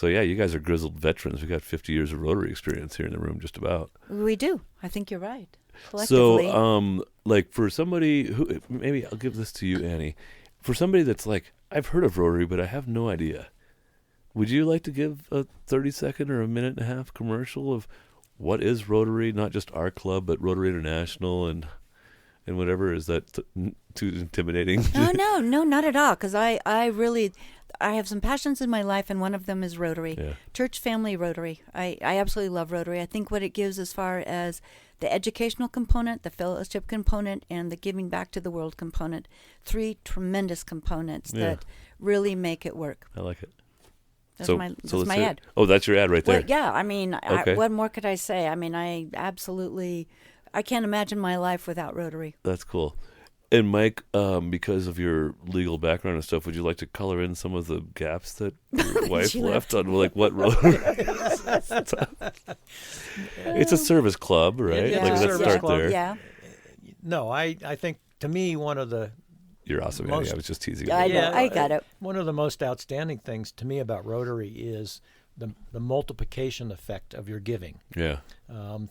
yeah, you guys are grizzled veterans. We got 50 years of Rotary experience here in the room, just about. We do. I think you're right. Collectively. So, like for somebody who maybe I'll give this to you, Annie. For somebody that's like, I've heard of Rotary, but I have no idea. Would you like to give a 30-second or a minute and a half commercial of what is Rotary? Not just our club, but Rotary International and whatever. Is that too intimidating? No, not at all. Because I have some passions in my life, and one of them is Rotary. Yeah. Church family Rotary. I absolutely love Rotary. I think what it gives as far as the educational component, the fellowship component, and the giving back to the world component, 3 tremendous components that really make it work. I like it. That's my let's my say- ad. Oh, that's your ad right there. Well, yeah, I mean, Okay. what more could I say? I mean, I can't imagine my life without Rotary. That's cool. And Mike, because of your legal background and stuff, would you like to color in some of the gaps that your wife She left on like what Rotary? It's a service club, right? It's like a let's service start club. there. Yeah. No, I think to me one of the You're awesome, Annie. Most- I was just teasing. I you. know. I got it. one of the most outstanding things to me about Rotary is the multiplication effect of your giving. Yeah.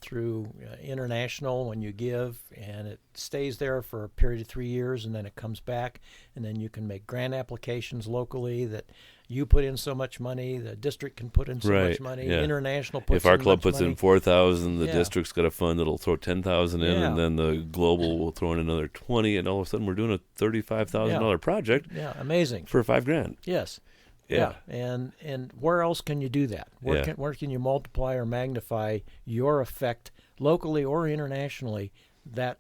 Through international when you give, and it stays there for a period of 3 years, and then it comes back, and then you can make grant applications locally that you put in so much money, the district can put in so Right, much money, yeah. international puts If our in club much puts money. in 4,000, the Yeah. district's got a fund that'll throw 10,000 in, Yeah. and then the global will throw in another 20, and all of a sudden we're doing a $35,000 project Yeah, amazing. for $5,000. Yes. Yeah. And where else can you do that? Where Yeah. where can you multiply or magnify your effect locally or internationally that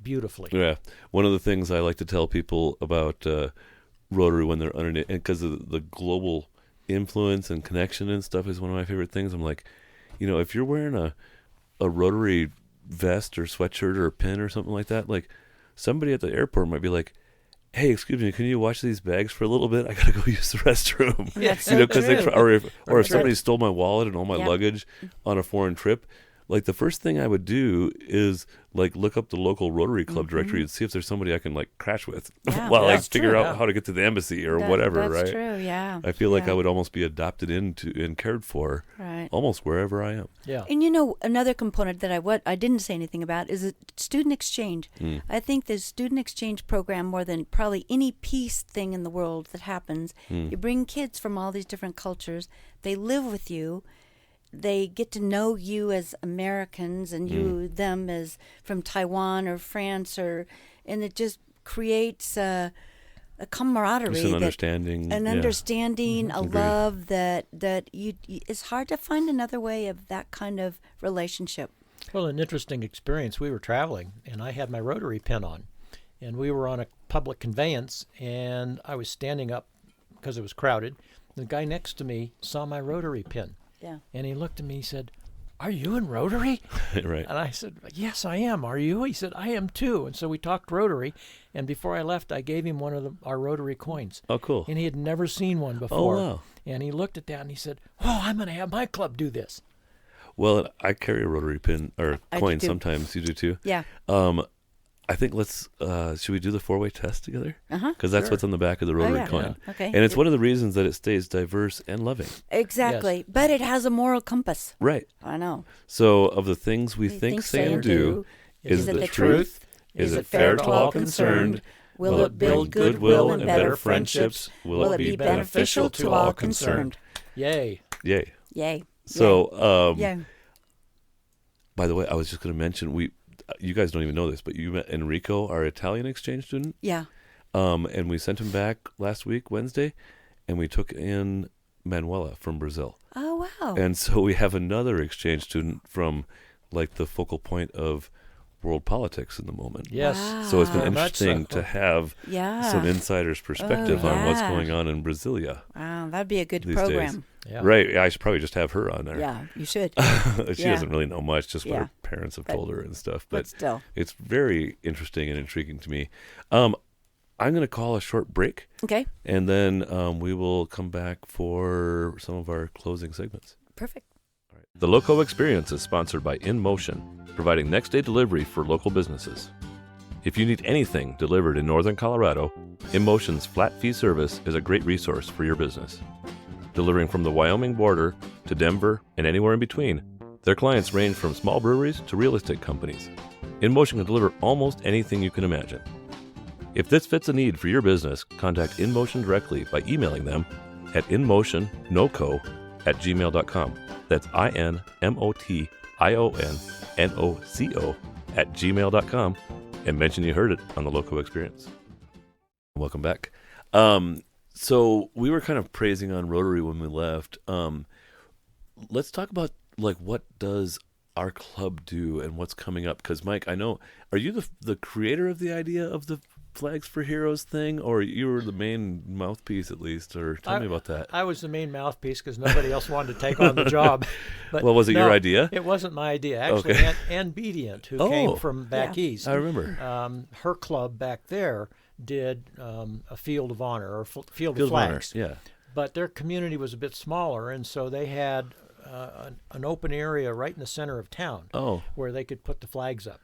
beautifully? Yeah. One of the things I like to tell people about Rotary when they're underneath, because of the global influence and connection and stuff is one of my favorite things. I'm like, if you're wearing a Rotary vest or sweatshirt or a pin or something like that, like somebody at the airport might be like, hey, excuse me, can you watch these bags for a little bit? I gotta go use the restroom. That's Because so or true. if somebody stole my wallet and all my Yeah. luggage on a foreign trip, like the first thing I would do is like look up the local Rotary Club directory and see if there's somebody I can like crash with Yeah, while I that's figure true. out how to get to the embassy or That- whatever, that's right? true, yeah. I feel like Yeah. I would almost be adopted into and cared for Right. almost wherever I am. Yeah. And another component that I didn't say anything about is a student exchange. I think the student exchange program, more than probably any peace thing in the world that happens, you bring kids from all these different cultures, they live with you, they get to know you as Americans and you them as from Taiwan or France, and it just creates a camaraderie, Just an understanding. an yeah. understanding, a Agreed. love that it's hard to find another way of that kind of relationship. Well, an interesting experience. We were traveling, and I had my Rotary pin on, and we were on a public conveyance, and I was standing up because it was crowded. The guy next to me saw my Rotary pin, Yeah. and he looked at me and said, "Are you in Rotary?" Right. And I said, "Yes, I am. Are you?" He said, "I am too." And so we talked Rotary, and before I left, I gave him one of our Rotary coins. Oh, cool. And he had never seen one before. wow. And he looked at that and he said, "Oh, I'm going to have my club do this." Well, I carry a Rotary pin or I do coin too. sometimes. You do too. Yeah. I think should we do the 4-way test together? Uh-huh. Because that's Sure. what's on the back of the Rotary yeah. coin. Okay. And it's one of the reasons that it stays diverse and loving. Exactly. But it has a moral compass. Right. I know. So of the things we think, say, and do, is it the truth? Is it fair to all concerned? Will it build goodwill and better friendships? Will it be beneficial to all concerned? Yay. Yay. Yay. So, Yeah. by the way, I was just going to mention, you guys don't even know this, but you met Enrico, our Italian exchange student. Yeah. And we sent him back last week, Wednesday, and we took in Manuela from Brazil. Oh, wow. And so we have another exchange student from like the focal point of world politics in the moment. Yes. Wow. So it's been Very much interesting so. to have some insider's perspective on what's yeah. going on in Brasilia. Wow, that'd be a good these program. Yeah. Right. I should probably just have her on there. Yeah, you should. She Yeah. doesn't really know much, just what Yeah. her parents have told her and stuff. But still. It's very interesting and intriguing to me. I'm going to call a short break, Okay, and then we will come back for some of our closing segments. perfect. The Loco Experience is sponsored by InMotion, providing next-day delivery for local businesses. If you need anything delivered in northern Colorado, InMotion's flat-fee service is a great resource for your business. Delivering from the Wyoming border to Denver and anywhere in between, their clients range from small breweries to real estate companies. InMotion can deliver almost anything you can imagine. If this fits a need for your business, contact InMotion directly by emailing them at inmotionnoco@gmail.com. That's INMOTIONNOCO@gmail.com, and mention you heard it on the Loco Experience. Welcome back. So we were kind of praising on Rotary when we left. Let's talk about like what does our club do and what's coming up? Because Mike, I know, are you the creator of the idea of the Flags for Heroes thing, or you were the main mouthpiece at least? Or tell me about that. I was the main mouthpiece because nobody else wanted to take on the job. But well, was it your idea? It wasn't my idea. Actually, Okay. Ann Bedient, who Oh. came from back east, I remember. her club back there did a Field of Honor or Field Field of Flags. of Honor, yeah. But their community was a bit smaller, and so they had an open area right in the center of town where they could put the flags up.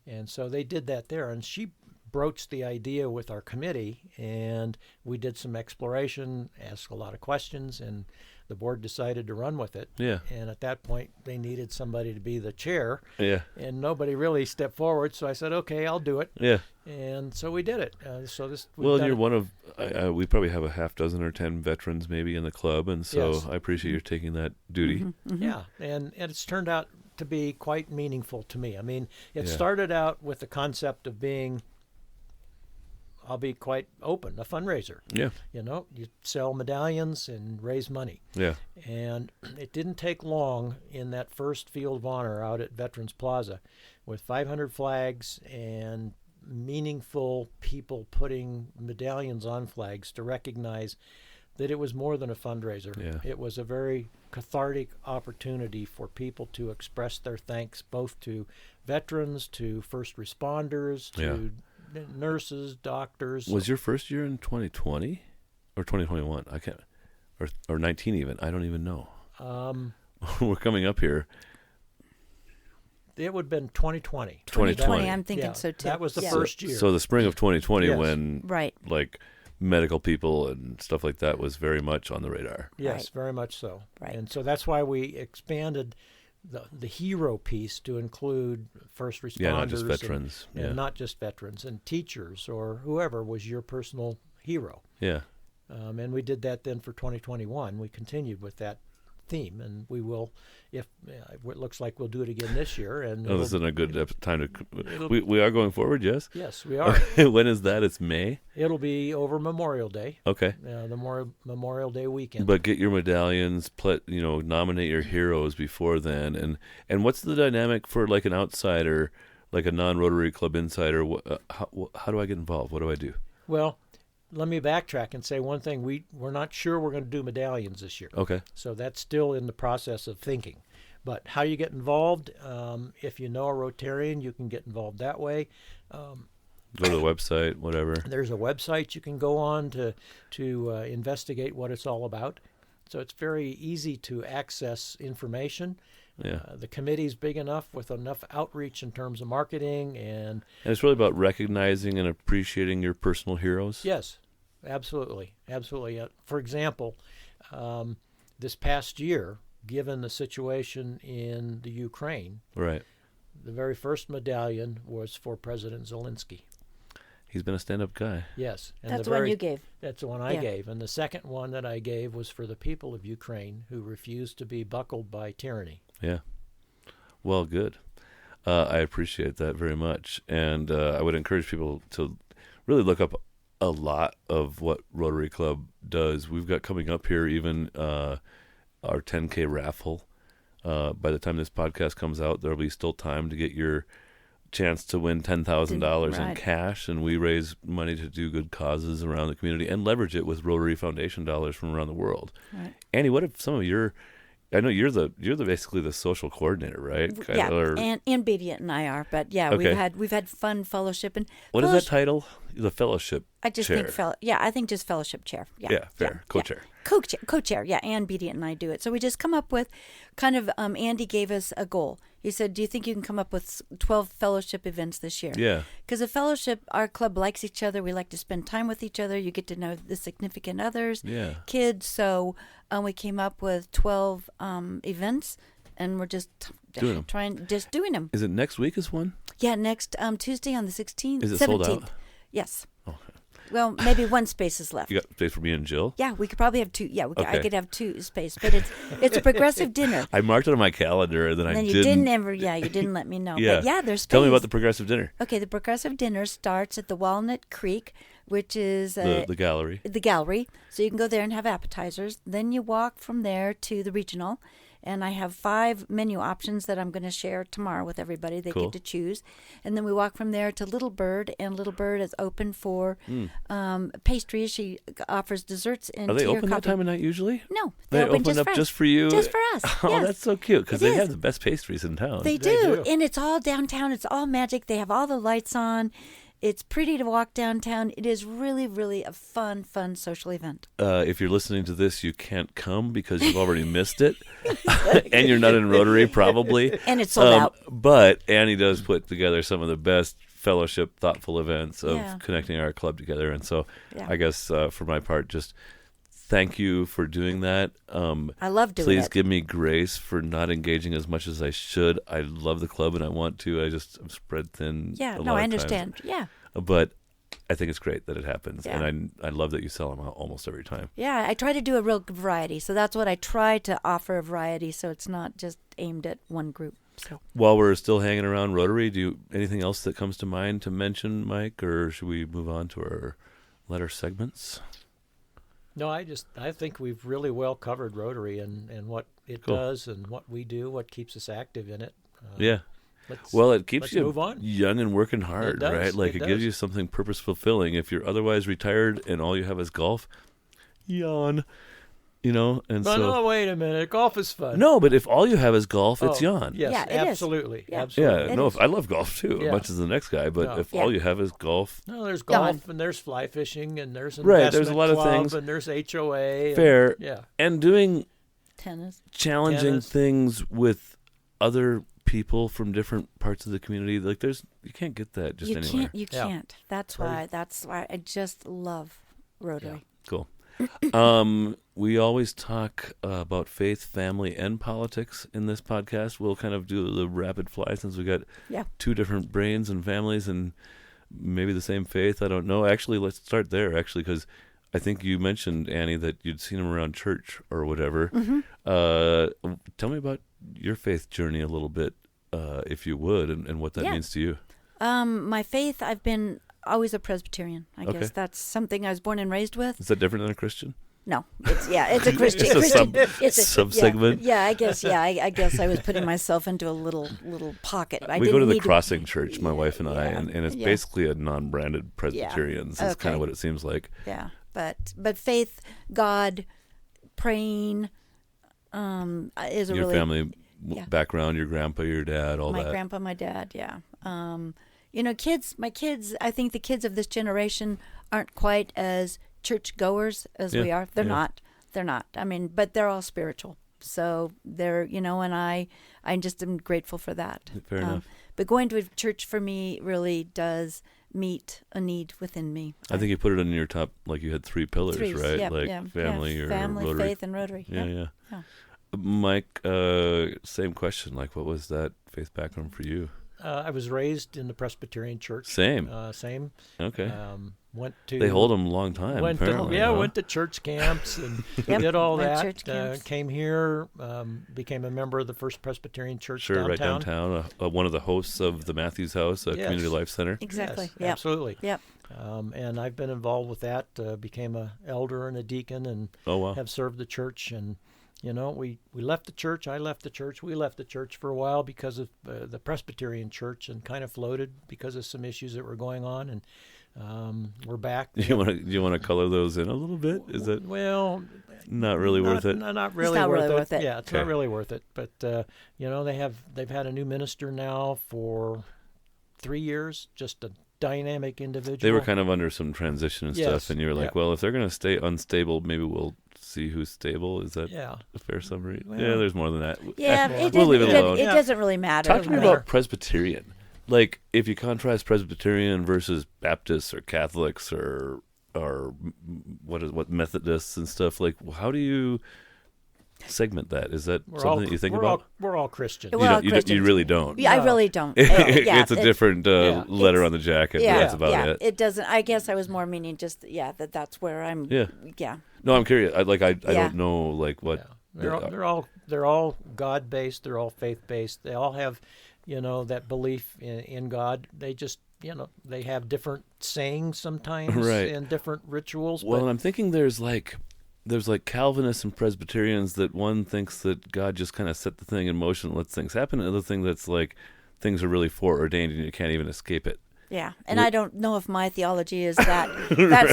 And so they did that there. And she broached the idea with our committee, and we did some exploration, asked a lot of questions, and the board decided to run with it. Yeah. And at that point, they needed somebody to be the chair. Yeah. And nobody really stepped forward, so I said, okay, I'll do it. Yeah. And so we did it. Well, you're one of, we probably have a half dozen or 10 veterans maybe in the club, and so Yes. I appreciate you taking that duty. Mm-hmm. Yeah, and it's turned out to be quite meaningful to me. I mean, it Yeah. started out with the concept of being, I'll be quite open, a fundraiser. Yeah. You know, you sell medallions and raise money. Yeah. And it didn't take long in that first Field of Honor out at Veterans Plaza with 500 flags and meaningful people putting medallions on flags to recognize that it was more than a fundraiser. Yeah. It was a very cathartic opportunity for people to express their thanks both to veterans, to first responders, to nurses, doctors. Was your first year in 2020 or 2021? I can't, or 19 even. I don't even know. We're coming up here. It would have been 2020. 2020. I'm thinking so too. That was the Yeah. first year. So the spring of 2020 Yes. when Right. like medical people and stuff like that was very much on the radar. Yes, Right. very much so. Right. And so that's why we expanded the hero piece to include first responders. Yeah, not just veterans. And not just veterans, and teachers or whoever was your personal hero. Yeah. And we did that then for 2021. We continued with that theme, and we will, if it looks like we'll do it again this year. And Oh, this isn't a good time to. We are going forward, yes? Yes, we are. When is that? It's May? It'll be over Memorial Day, Okay. the Memorial Day weekend. But get your medallions, nominate your heroes before then. And what's the dynamic for like an outsider, like a non-Rotary Club insider? How do I get involved? What do I do? Well, let me backtrack and say one thing. We're not sure we're going to do medallions this year. Okay. So that's still in the process of thinking. But how you get involved, if you know a Rotarian, you can get involved that way. Go to the website, whatever. There's a website you can go on to investigate what it's all about. So it's very easy to access information. Yeah. The committee's big enough with enough outreach in terms of marketing And it's really about recognizing and appreciating your personal heroes. Yes, absolutely. Absolutely. For example, this past year, given the situation in the Ukraine, Right. the very first medallion was for President Zelensky. He's been a stand-up guy. Yes. And That's the one you gave. That's the one I Yeah. gave. And the second one that I gave was for the people of Ukraine who refused to be buckled by tyranny. Yeah. Well, good. I appreciate that very much. And I would encourage people to really look up a lot of what Rotary Club does. We've got coming up here even our 10K raffle. By the time this podcast comes out, there'll be still time to get your chance to win $10,000 in Right. cash, and we raise money to do good causes around the community and leverage it with Rotary Foundation dollars from around the world. Right. Annie, what if some of your, I know you're the basically the social coordinator, right? Yeah, Or, and Bedient and I are, but yeah, Okay. we've had fun fellowship and what is that title? The fellowship I just chair. think I think just fellowship chair. Yeah, fair. Co-chair. Co-chair, yeah. Ann Bedient and I do it. So we just come up with kind of. Andy gave us a goal. He said, "Do you think you can come up with 12 fellowship events this year?" Yeah. Because a fellowship, our club likes each other. We like to spend time with each other. You get to know the significant others, Yeah. kids. So we came up with 12 events, and we're just Doing 'em. doing them. Is it next week is one? Yeah, next Tuesday on the 16th. Is it 17th. sold out? Yes. Okay. Well, maybe one space is left. You got space for me and Jill? Yeah, we could probably have two. Yeah, I Okay. could have two space, but it's a progressive dinner. I marked it on my calendar, and then I And you didn't. you didn't let me know. Yeah. But yeah, there's space. Tell me about the progressive dinner. Okay, the progressive dinner starts at the Walnut Creek, which is The gallery. the gallery. So you can go there and have appetizers. Then you walk from there to the regional. And I have 5 menu options that I'm going to share tomorrow with everybody. They Cool. get to choose. And then we walk from there to Little Bird, and Little Bird is open for pastries. She offers desserts and Are they tea or open that coffee. time of night usually? No, They they're open open just up for us. just for you? Just for us. Oh, yes. that's so cute because It they is. have the best pastries in town. They They do. do. And it's all downtown. It's all magic. They have all the lights on. It's pretty to walk downtown. It is really, really a fun social event. If you're listening to this, you can't come because you've already missed it, and you're not in Rotary probably. And it's sold out. But Annie does put together some of the best fellowship, thoughtful events of Yeah. connecting our club together. And so, Yeah. I guess for my part, just thank you for doing that. I love doing Please it. give me grace for not engaging as much as I should. I love the club and I want to. I'm spread thin. Yeah, a no, lot I of times. understand. Yeah. But I think it's great that it happens, Yeah. and I love that you sell them out almost every time. Yeah, I try to do a real variety. So that's what I try to offer, a variety, so it's not just aimed at one group. So While we're still hanging around Rotary, anything else that comes to mind to mention, Mike, or should we move on to our letter segments? No, I think we've really well covered Rotary and what it Cool. does and what we do, what keeps us active in it. Yeah. Let's- Well, it keeps let's you move on. young and working hard, It does, right? Like it it gives does. you something purpose fulfilling. If you're otherwise retired and all you have is golf, yawn. And But so no, wait a minute. Golf is fun. no, but if all you have is golf, it's Oh, yawn. Yes, Yeah, it is. absolutely. Yeah. Absolutely. Yeah, It no, is. I love golf too, Yeah. as much as the next guy. But No. if Yeah. all you have is golf, No, there's Yawn. golf and there's fly fishing and there's Right, there's a investment lot of club things. and there's HOA. Fair. And, yeah. and doing tennis. challenging Tennis. things with other people from different parts of the community, like you can't get that just You anywhere. can't. You Yeah. can't. That's why I just love Rotary. Cool. We always talk about faith, family, and politics in this podcast. We'll kind of do the rapid fly since we got Yeah. 2 different brains and families and maybe the same faith. I don't know. Actually, let's start there, because I think you mentioned, Annie, that you'd seen him around church or whatever. Mm-hmm. Tell me about your faith journey a little bit, if you would, and what that Yeah. means to you. My faith, I've been always a Presbyterian. I Okay. guess that's something I was born and raised with. Is that different than a Christian? No, it's a Christian. It's a Christian. sub-segment? Yeah, I guess. Yeah, I guess I was putting myself into a little pocket. I We didn't go to the need Crossing Church, my wife and I, yeah, and it's yeah. basically a non-branded Presbyterians. Is kind Okay. of what it seems like. Yeah, but faith, God, praying, is a Your really family yeah. background, your grandpa, your dad, all my that. grandpa, my dad. Yeah. My kids. I think the kids of this generation aren't quite as church goers as we Yeah, are. They're yeah. not. They're not. I mean, but they're all spiritual. So they're, and I just am grateful for that. Fair enough. But going to a church for me really does meet a need within me. I think you put it on your top, like you had 3 pillars, Threes, right? yeah, like yeah, family yeah. or family, Rotary. faith, and Rotary. Yeah. Yeah. Mike, same question. Like, what was that faith background for you? I was raised in the Presbyterian Church. Same. Same. Okay. Went to. They hold them a long time. Went apparently, to, huh? went to church camps and Yep, did all went that. church camps. Came here, became a member of the First Presbyterian Church Sure, downtown. right downtown. One of the hosts of the Matthews House, Yes. Community Life Center. Exactly. Yes, Yep. absolutely. Yep. And I've been involved with that. Became a elder and a deacon, and Oh, wow. have served the church. And we left the church. I left the church. We left the church for a while because of the Presbyterian Church, and kind of floated because of some issues that were going on. And we're back. Do you want to color those in a little bit? Is that not really worth it? Not really not worth really it. worth it. Yeah, it's Okay. not really worth it. But they've had a new minister now for 3 years. Just a dynamic individual. They were kind of under some transition and Yes, stuff, and you were like, yeah. well, if they're going to stay unstable, maybe we'll see who's stable. Is that Yeah. a fair summary? Well, yeah, there's more than that. Yeah, We'll it, leave it it, alone. it doesn't really matter. Talk to me matter. about Presbyterian. Like, if you contrast Presbyterian versus Baptists or Catholics or what Methodists and stuff, like, how do you segment that? Is that something that you think about? We're all Christians. We're all You Christians. really don't. Yeah, I No. really don't. It's a different yeah. letter on the jacket. Yeah, but that's about yeah. it. It doesn't. I guess I was more meaning just that's where I'm. Yeah. Yeah. No, I'm curious. I Yeah. don't know like what. Yeah. They're all God based. They're all faith based. They all have, that belief in God. They just, they have different sayings sometimes, Right. and different rituals. Well, but and I'm thinking there's like Calvinists and Presbyterians that one thinks that God just kind of set the thing in motion and lets things happen. Another thing that's like things are really foreordained and you can't even escape it. Yeah, and I don't know if my theology is that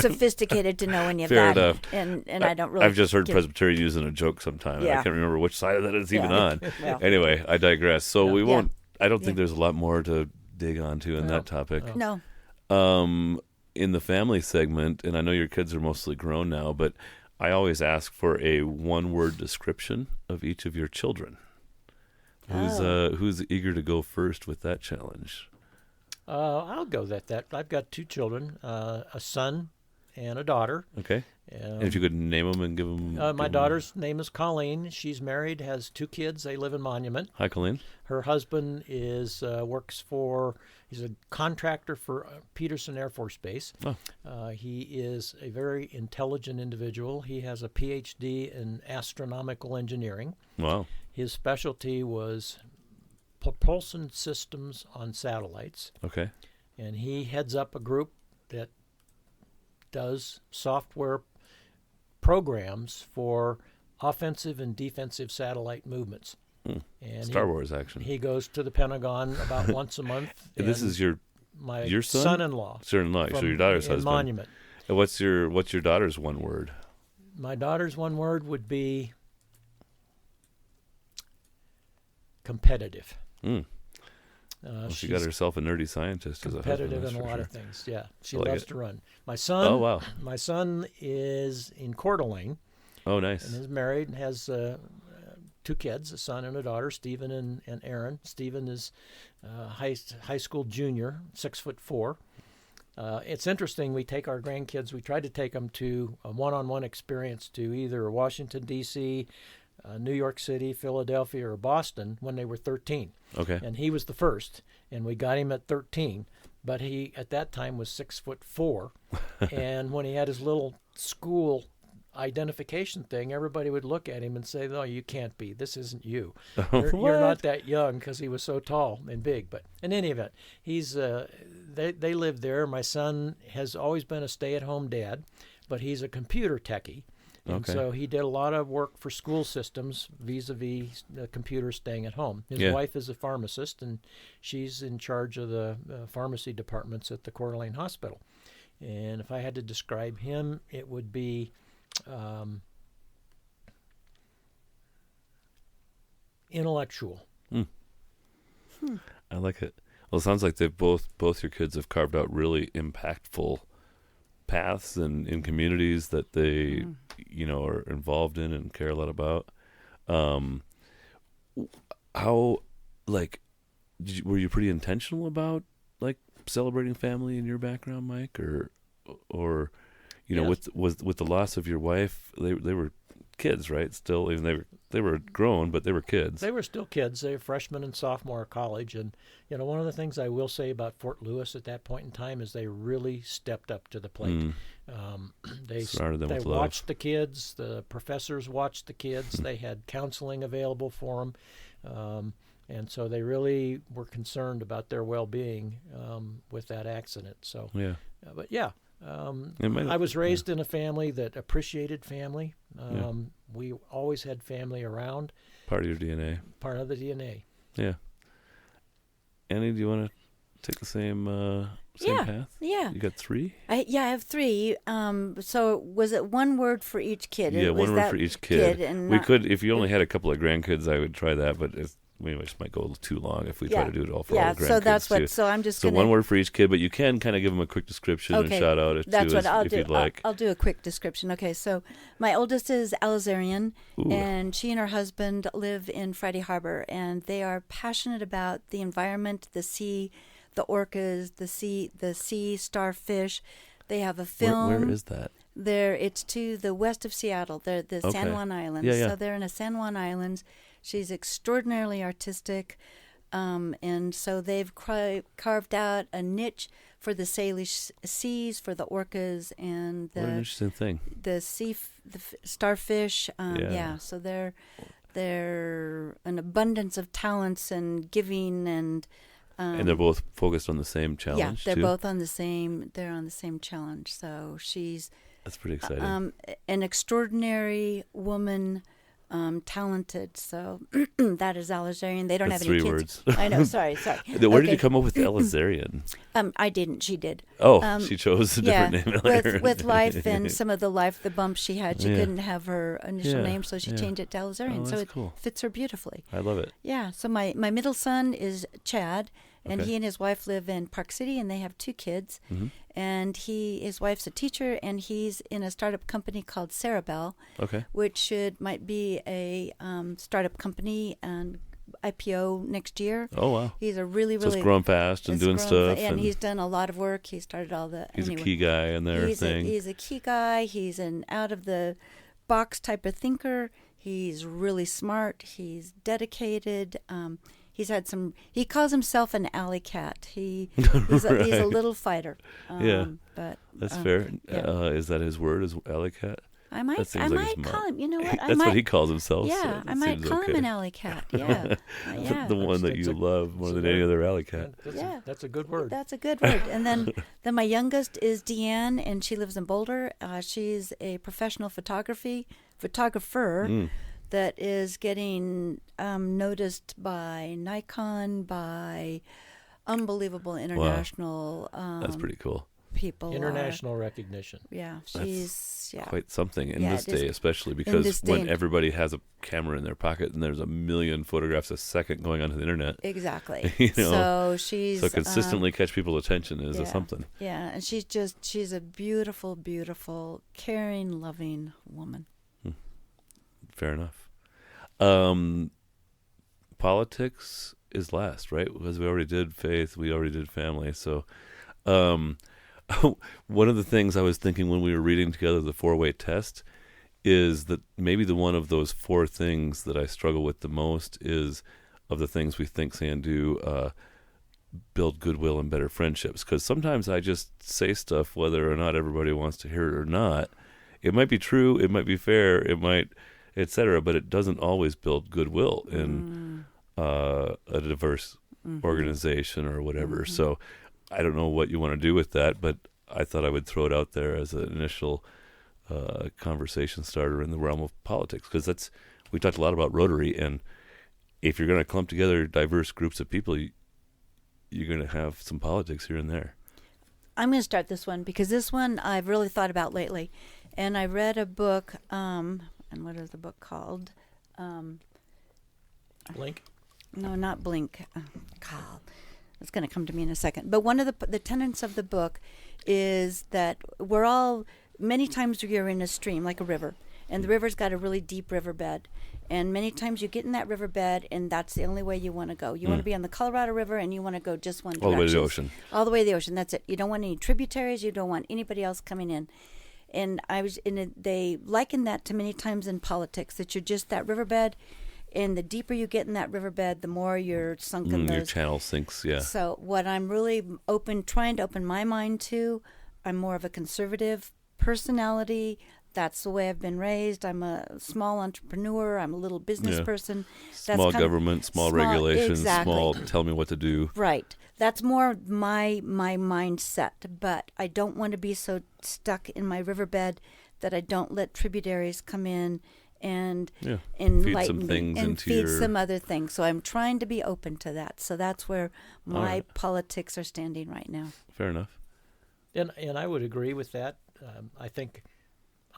sophisticated to know any of Fair that. enough. And I don't really. I've just heard Presbyterian using a joke sometime. And I Yeah. can't remember which side of that it's even Yeah. on. Well. Anyway, I digress. So we Yeah. won't. I don't think Yeah. there's a lot more to dig onto in No. that topic. No. In the family segment, and I know your kids are mostly grown now, but I always ask for a one-word description of each of your children. Who's eager to go first with that challenge? I'll go that. I've got 2 children, a son and a daughter. Okay. And if you could name them and give them. My daughter's name is Colleen. She's married, has 2 kids. They live in Monument. Hi, Colleen. Her husband he's a contractor for Peterson Air Force Base. Oh. He is a very intelligent individual. He has a PhD in astronomical engineering. Wow. His specialty was propulsion systems on satellites. Okay. And he heads up a group that does software programs for offensive and defensive satellite movements. And Star Wars action. He goes to the Pentagon about once a month. And this is your son? son-in-law. Son-in-law, so your daughter's in husband. Monument. And what's your daughter's one word? My daughter's one word would be competitive. Well, she got herself a nerdy scientist as a husband. Competitive that's in a for lot sure. of things. Yeah, she I like loves it. to run. My son. Oh, wow. My son is in Coeur d'Alene Oh, and nice. is married and has 2 kids, a son and a daughter, Stephen and Aaron. Stephen is high school junior, 6'4". It's interesting. We take our grandkids. We try to take them to a one-on-one experience to either Washington D.C., New York City, Philadelphia, or Boston when they were 13. Okay. And he was the first, and we got him at 13. But he at that time was 6'4", and when he had his little school identification thing, everybody would look at him and say, "No, you can't be. This isn't you. You're not that young," because he was so tall and big. But in any event, he's they live there. My son has always been a stay-at-home dad, but he's a computer techie. And Okay. so he did a lot of work for school systems vis-a-vis the computer staying at home. His Yeah. wife is a pharmacist, and she's in charge of the pharmacy departments at the Coeur d'Alene Hospital. And if I had to describe him, it would be intellectual. I like it. Well, it sounds like they've both your kids have carved out really impactful paths and in communities that they are involved in and care a lot about. How were you pretty intentional about like celebrating family in your background, Mike, or Yes. with the loss of your wife, they were kids, right? Still, even they were grown, but they were kids. They were still kids. They were freshmen and sophomore of college. And, one of the things I will say about Fort Lewis at that point in time is they really stepped up to the plate. They watched the kids. The professors watched the kids. They had counseling available for them. And so they really were concerned about their well-being with that accident. So, but yeah. I was raised in a family that appreciated family. We always had family around. Part of your DNA. Part of the DNA. Yeah. Annie, do you want to take the same path? Yeah. You got 3? I have 3. So was it one word for each kid? Yeah, one word for each kid. And we could, if you only had a couple of grandkids, I would try that, but we just might go a little too long if we try to do it all for all the grandkids. So that's what. Too. So I'm just. So one word for each kid, but you can kind of give them a quick description and shout out if you'd like. I'll do a quick description. Okay, so my oldest is Alizarian, and she and her husband live in Friday Harbor, and they are passionate about the environment, the sea, the orcas, the sea starfish. They have a film. Where is that? It's to the west of Seattle. They're the San Juan Islands. Yeah. So they're in the San Juan Islands. She's extraordinarily artistic, and so they've carved out a niche for the Salish seas, for the orcas, and what an interesting thing. The starfish. So they're an abundance of talents and giving and they're both focused on the same challenge. Yeah, they're both on the same. They're on the same challenge. So that's pretty exciting. An extraordinary woman. Talented, so that is Alizarian. They don't That's have any 3 kids. words. I know. Sorry. Where did you come up with Alizarian? I didn't. She did. Oh, she chose a different name later. With life and some of the bumps she had, she couldn't have her initial name, so she changed it to Alizarian. So it fits her beautifully. I love it. Yeah. So my middle son is Chad, and he and his wife live in Park City, and they have 2 kids. Mm-hmm. And his wife's a teacher, and he's in a startup company called Cerebel, which might be a startup company and IPO next year. Oh, wow. He's a really it's growing fast and doing stuff. And he's done a lot of work. He started all the... He's a key guy in their thing. He's a key guy. He's an out-of-the-box type of thinker. He's really smart. He's dedicated. He's had some. He calls himself an alley cat. He's a little fighter. But that's fair. Yeah. Is that his word? Is alley cat? I might call him. You know what? That's what he calls himself. Yeah, so I might call him an alley cat. Yeah, the one that you love more than any other alley cat. That's a good word. That's a good word. And then my youngest is Deanne, and she lives in Boulder. She's a professional photographer. That is getting noticed by Nikon, by unbelievable international that's pretty cool. People. International recognition. Yeah, she's quite something in this day, especially because when everybody has a camera in their pocket and there's a million photographs a second going onto the internet. Exactly. So she's consistently catch people's attention is something. Yeah, and she's a beautiful, beautiful, caring, loving woman. Fair enough. Politics is last, right? Because we already did faith, we already did family. So one of the things I was thinking when we were reading together the 4-way test is that maybe one of those 4 things that I struggle with the most is of the things we think, say, and do build goodwill and better friendships. Because sometimes I just say stuff whether or not everybody wants to hear it or not. It might be true, it might be fair, it might... etc., but it doesn't always build goodwill in a diverse organization or whatever. So I don't know what you want to do with that, but I thought I would throw it out there as an initial conversation starter in the realm of politics, because we talked a lot about Rotary, and if you're going to clump together diverse groups of people, you're going to have some politics here and there. I'm going to start this one because this one I've really thought about lately, and I read a book. And what is the book called? Blink? No, not Blink. God, it's going to come to me in a second. But one of the tenets of the book is that many times you're in a stream, like a river, and the river's got a really deep riverbed. And many times you get in that riverbed, and that's the only way you want to go. You want to be on the Colorado River, and you want to go just one direction. All the way to the ocean. All the way to the ocean, that's it. You don't want any tributaries. You don't want anybody else coming in. and I was in it. They liken that to many times in politics, that you're just that riverbed, and the deeper you get in that riverbed, the more you're sunk in those. Your channel sinks, yeah. So what I'm really trying to open my mind to, I'm more of a conservative personality. That's the way I've been raised. I'm a small entrepreneur. I'm a little business person. Small government, small regulations, exactly. Small tell me what to do. Right. That's more my mindset. But I don't want to be so stuck in my riverbed that I don't let tributaries come in and enlighten some things me and into feed your... some other things. So I'm trying to be open to that. So that's where my politics are standing right now. Fair enough. And I would agree with that. I think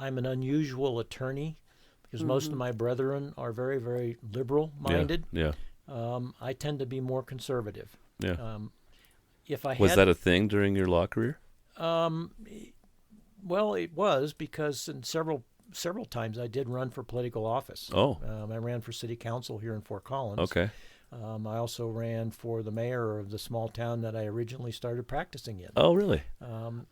I'm an unusual attorney because most of my brethren are very, very liberal-minded. Yeah. I tend to be more conservative. Yeah. Was that a thing during your law career? Well, it was, because in several times I did run for political office. Oh. I ran for city council here in Fort Collins. Okay. I also ran for the mayor of the small town that I originally started practicing in. Oh, really?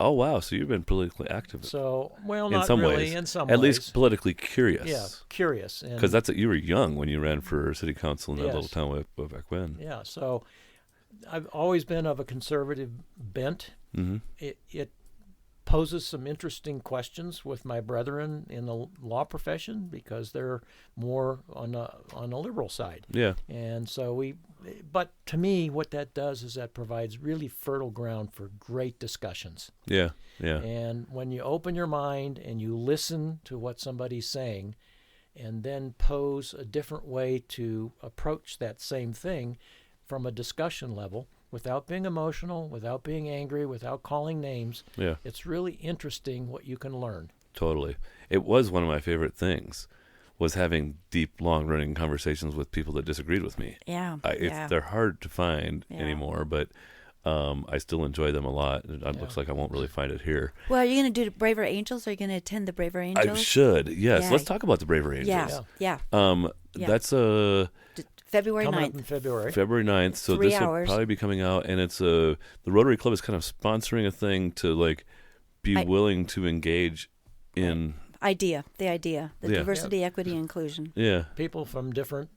Oh, wow. So you've been politically active. So, well, in not some really. ways. In some At ways. least politically curious. Yeah, curious. Because you were young when you ran for city council in that Yes. little town way back when. Yeah, so I've always been of a conservative bent. Mm-hmm. It poses some interesting questions with my brethren in the law profession because they're more on a liberal side. Yeah. And so but to me, what that does is that provides really fertile ground for great discussions. Yeah, yeah. And when you open your mind and you listen to what somebody's saying and then pose a different way to approach that same thing from a discussion level, without being emotional, without being angry, without calling names. Yeah. It's really interesting what you can learn. Totally. It was one of my favorite things, was having deep, long-running conversations with people that disagreed with me. Yeah. They're hard to find anymore, but I still enjoy them a lot. It looks like I won't really find it here. Well, are you going to do Braver Angels? Or are you going to attend the Braver Angels? I should, yes. Yeah. Let's talk about the Braver Angels. Yeah. That's February Coming 9th. up in February. February 9th, so 3 this will hours. probably be coming out, and it's the Rotary Club is kind of sponsoring a thing to be willing to engage in the idea, diversity, equity, inclusion. Yeah. People from different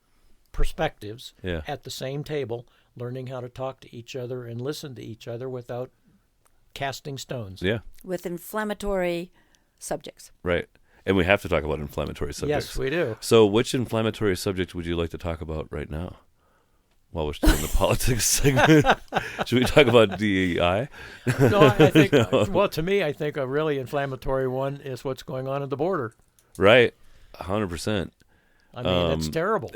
perspectives Yeah. at the same table, learning how to talk to each other and listen to each other without casting stones. Yeah. With inflammatory subjects. Right. And we have to talk about inflammatory subjects. Yes, we do. So which inflammatory subject would you like to talk about right now? While we're still in the politics segment. Should we talk about DEI? No, I think, well, to me, I think a really inflammatory one is what's going on at the border. Right. 100%. I mean, it's terrible.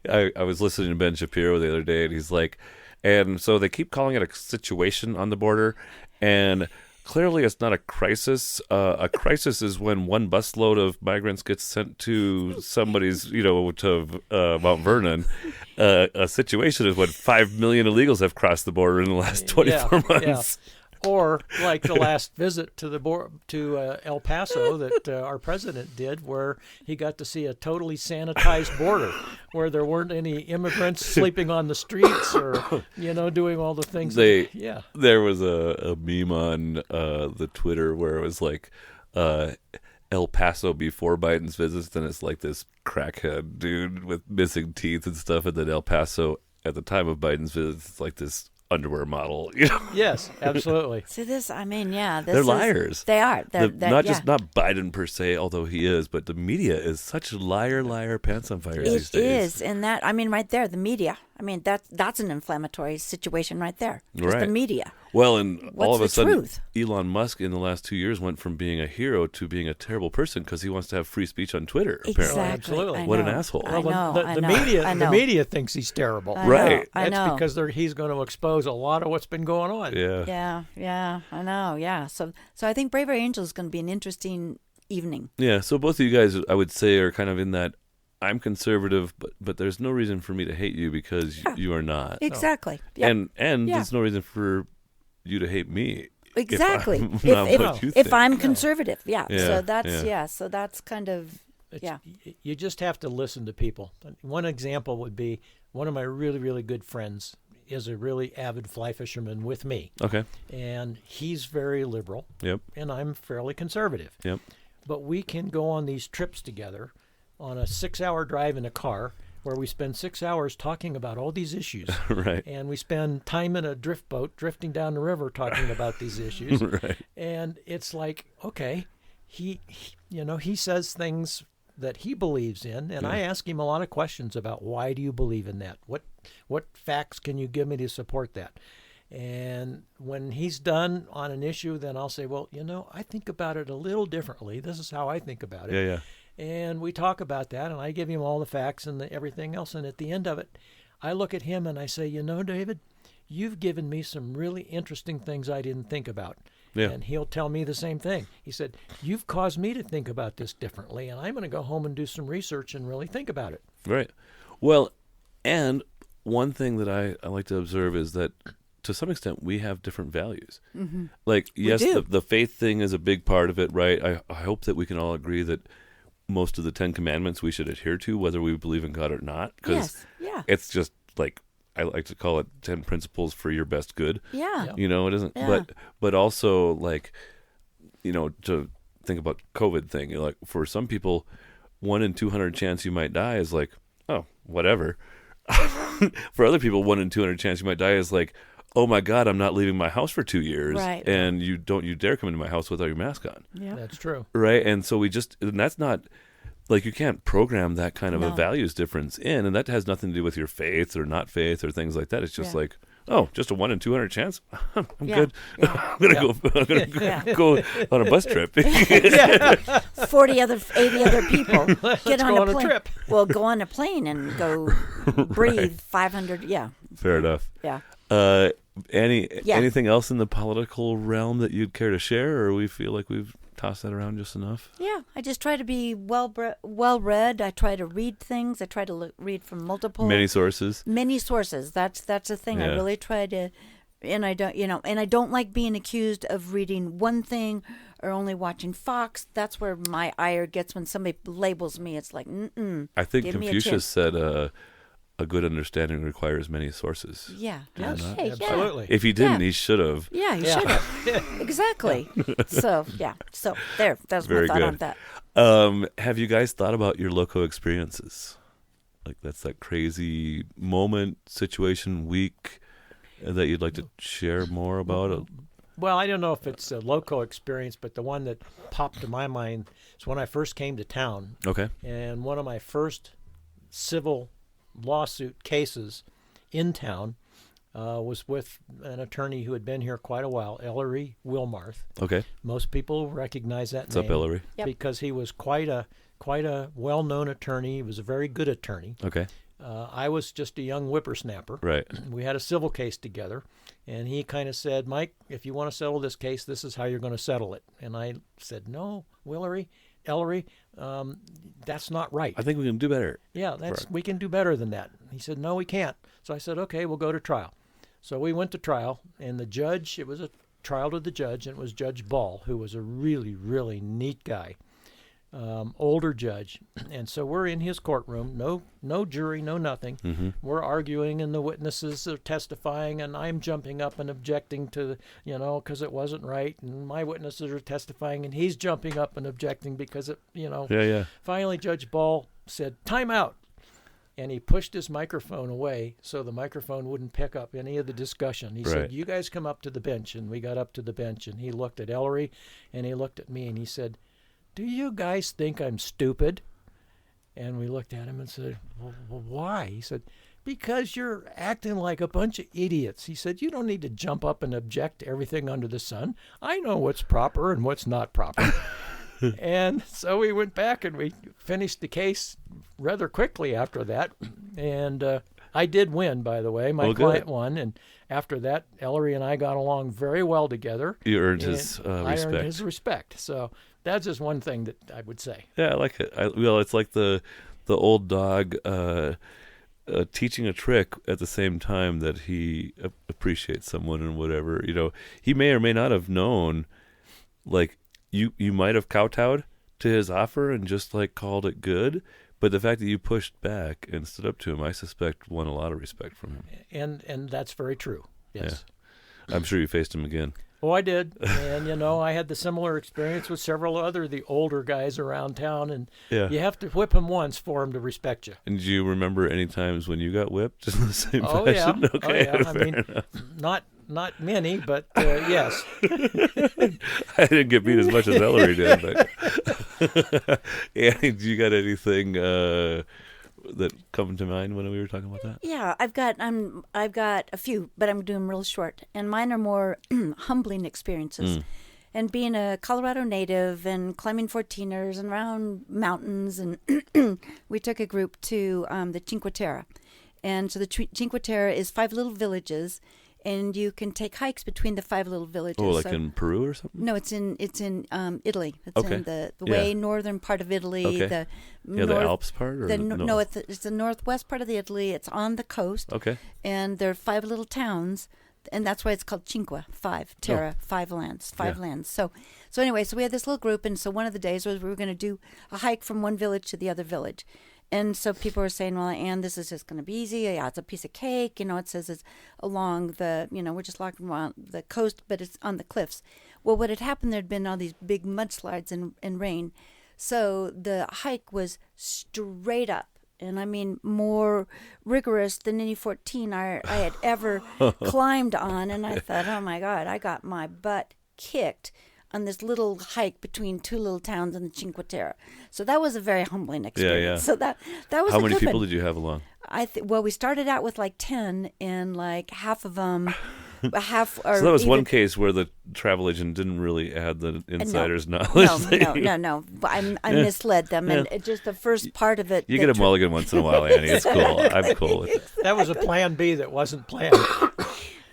I was listening to Ben Shapiro the other day, and he's like, and so they keep calling it a situation on the border, and clearly it's not a crisis. A crisis is when one busload of migrants gets sent to somebody's, to Mount Vernon. A situation is when 5 million illegals have crossed the border in the last 24 months. Yeah. Or like the last visit to El Paso that our president did, where he got to see a totally sanitized border, where there weren't any immigrants sleeping on the streets or doing all the things. There was a meme on the Twitter where it was like El Paso before Biden's visits, and it's like this crackhead dude with missing teeth and stuff, and then El Paso at the time of Biden's visits, it's like this underwear model, Yes, absolutely. So they're liars. They are. Not Biden per se, although he is, but the media is such liar, pants on fire these days. It is, and that, right there, the media. That's an inflammatory situation right there. Just the media. Well, and all of a sudden, truth? Elon Musk in the last 2 years went from being a hero to being a terrible person because he wants to have free speech on Twitter. Exactly. Apparently, absolutely. What an asshole! The media thinks he's terrible. Right? That's because he's going to expose a lot of what's been going on. Yeah. I know. Yeah. So I think Braver Angel is going to be an interesting evening. Yeah. So both of you guys, I would say, are kind of in that. I'm conservative, but there's no reason for me to hate you because you are not. Exactly. No. Yep. And there's no reason for you to hate me. Exactly. If I'm conservative, So that's kind of You just have to listen to people. One example would be one of my really, really good friends is a really avid fly fisherman with me. Okay. And he's very liberal. Yep. And I'm fairly conservative. Yep. But we can go on these trips together on a 6-hour drive in a car where we spend 6 hours talking about all these issues. Right. And we spend time in a drift boat drifting down the river talking about these issues. Right. And it's like, okay, he says things that he believes in, and I ask him a lot of questions about why do you believe in that? What facts can you give me to support that? And when he's done on an issue, then I'll say, well, I think about it a little differently. This is how I think about it. Yeah. And we talk about that, and I give him all the facts and everything else. And at the end of it, I look at him and I say, David, you've given me some really interesting things I didn't think about. Yeah. And he'll tell me the same thing. He said, you've caused me to think about this differently, and I'm going to go home and do some research and really think about it. Right. Well, and one thing that I like to observe is that to some extent we have different values. Mm-hmm. Like, yes, do. the faith thing is a big part of it, right? I hope that we can all agree that most of the 10 Commandments we should adhere to, whether we believe in God or not. Because it's just like, I like to call it 10 principles for your best good. Yeah. It isn't. Yeah. But also, like, to think about COVID thing, like, for some people, 1 in 200 chance you might die is like, oh, whatever. For other people, 1 in 200 chance you might die is like, oh my God, I'm not leaving my house for 2 years. Right. And you dare come into my house without your mask on. Yeah. That's true. Right. And so and that's not, like, you can't program that kind of a No. values difference in, and that has nothing to do with your faith or not faith or things like that. It's just Yeah. like, oh, just a 1 in 200 chance. I'm Yeah. good. Yeah. I'm gonna go on a bus trip. 80 other people get on go on a a plane. trip. Well, go on a plane and go breathe 500. Yeah. Fair enough. Yeah. Anything else in the political realm that you'd care to share, or we feel like we've tossed that around just enough? Yeah, I just try to be well-read. I try to read things. I try to read from multiple Many sources. That's the thing. I Yeah. really try to, and I don't like being accused of reading one thing or only watching Fox. That's where my ire gets when somebody labels me. It's like, I think give me a Confucius chance. said a good understanding requires many sources. Yeah. Yes, Okay. absolutely. If he didn't, Yeah. he should have. Yeah. You Yeah. should have. Exactly. So yeah. So there. That's Very my thought on good. that. Have you guys thought about your loco experiences? Like, that's that crazy moment, situation, week that you'd like to share more about? Well, I don't know if it's a loco experience, but the one that popped to my mind is when I first came to town. Okay. And one of my first civil lawsuit cases in town was with an attorney who had been here quite a while, Ellery Wilmarth. Okay. Most people recognize that What's name up, Hillary? Yep. because he was quite a well-known attorney. He was a very good attorney. Okay. I was just a young whippersnapper. Right. We had a civil case together, and he kind of said, Mike, if you want to settle this case, this is how you're going to settle it. And I said, no, Ellery, that's not right. I think we can do better. Yeah, we can do better than that. He said, no, we can't. So I said, okay, we'll go to trial. So we went to trial, and the judge, it was a trial to the judge, and it was Judge Ball, who was a really, really neat guy, older judge. And so we're in his courtroom, no jury, no nothing. Mm-hmm. We're arguing, and the witnesses are testifying, and I'm jumping up and objecting to, because it wasn't right, and my witnesses are testifying, and he's jumping up and objecting because it, Yeah. Finally, Judge Ball said, time out. And he pushed his microphone away so the microphone wouldn't pick up any of the discussion. He Right. said, you guys come up to the bench. And we got up to the bench, and he looked at Ellery, and he looked at me, and he said, do you guys think I'm stupid? And we looked at him and said, well, why? He said, because you're acting like a bunch of idiots. He said, you don't need to jump up and object to everything under the sun. I know what's proper and what's not proper. And so we went back and we finished the case rather quickly after that. And I did win, by the way. My Well, good. client won. And after that, Ellery and I got along very well together. You earned And his I respect. earned his respect. So that's just one thing that I would say. Yeah, I like it. It's like the old dog teaching a trick at the same time that he appreciates someone and whatever. He may or may not have known, like, you might have kowtowed to his offer and just, like, called it good, But the fact that you pushed back and stood up to him, I suspect, won a lot of respect from him. And that's very true. Yes. Yeah. I'm sure you faced him again. Oh, I did. And, I had the similar experience with several the older guys around town. And you have to whip them once for them to respect you. And do you remember any times when you got whipped in the same Oh, fashion? yeah. Okay, Oh, yeah. I mean, not many, but yes. I didn't get beat as much as Ellery did. But Annie, do you got anything that come to mind when we were talking about that? Yeah, I've got a few, but I'm doing them real short, and mine are more humbling experiences. And being a Colorado native and climbing 14ers and around mountains, and we took a group to the Cinque Terre, and so the Cinque Terre is 5 little villages. And you can take hikes between the 5 little villages. Oh, like in Peru or something? No, it's in Italy. It's Okay. in the way northern part of Italy. Okay. The Alps part? Or no, it's the northwest part of the Italy. It's on the coast. Okay. And there are 5 little towns, and that's why it's called Cinque, 5, Terra, 5 lands, 5 lands. So anyway, so we had this little group, and so one of the days was we were going to do a hike from one village to the other village. And so people were saying, well, Anne, this is just going to be easy. Yeah, it's a piece of cake. It says it's along the, we're just walking around the coast, but it's on the cliffs. Well, what had happened, there'd been all these big mudslides and rain. So the hike was straight up. And I mean, more rigorous than any 14 I had ever climbed on. And I thought, oh, my God, I got my butt kicked on this little hike between 2 little towns in the Cinque Terre. So that was a very humbling experience. Yeah. So that was How a many good people one. did you have along? We started out with like 10, and like half of them, half. Or So that was even, one case where the travel agent didn't really add the insider's knowledge. No. I misled them, and it just the first part of it. You get a mulligan once in a while, Annie. It's cool. I'm cool with it. That was a plan B that wasn't planned.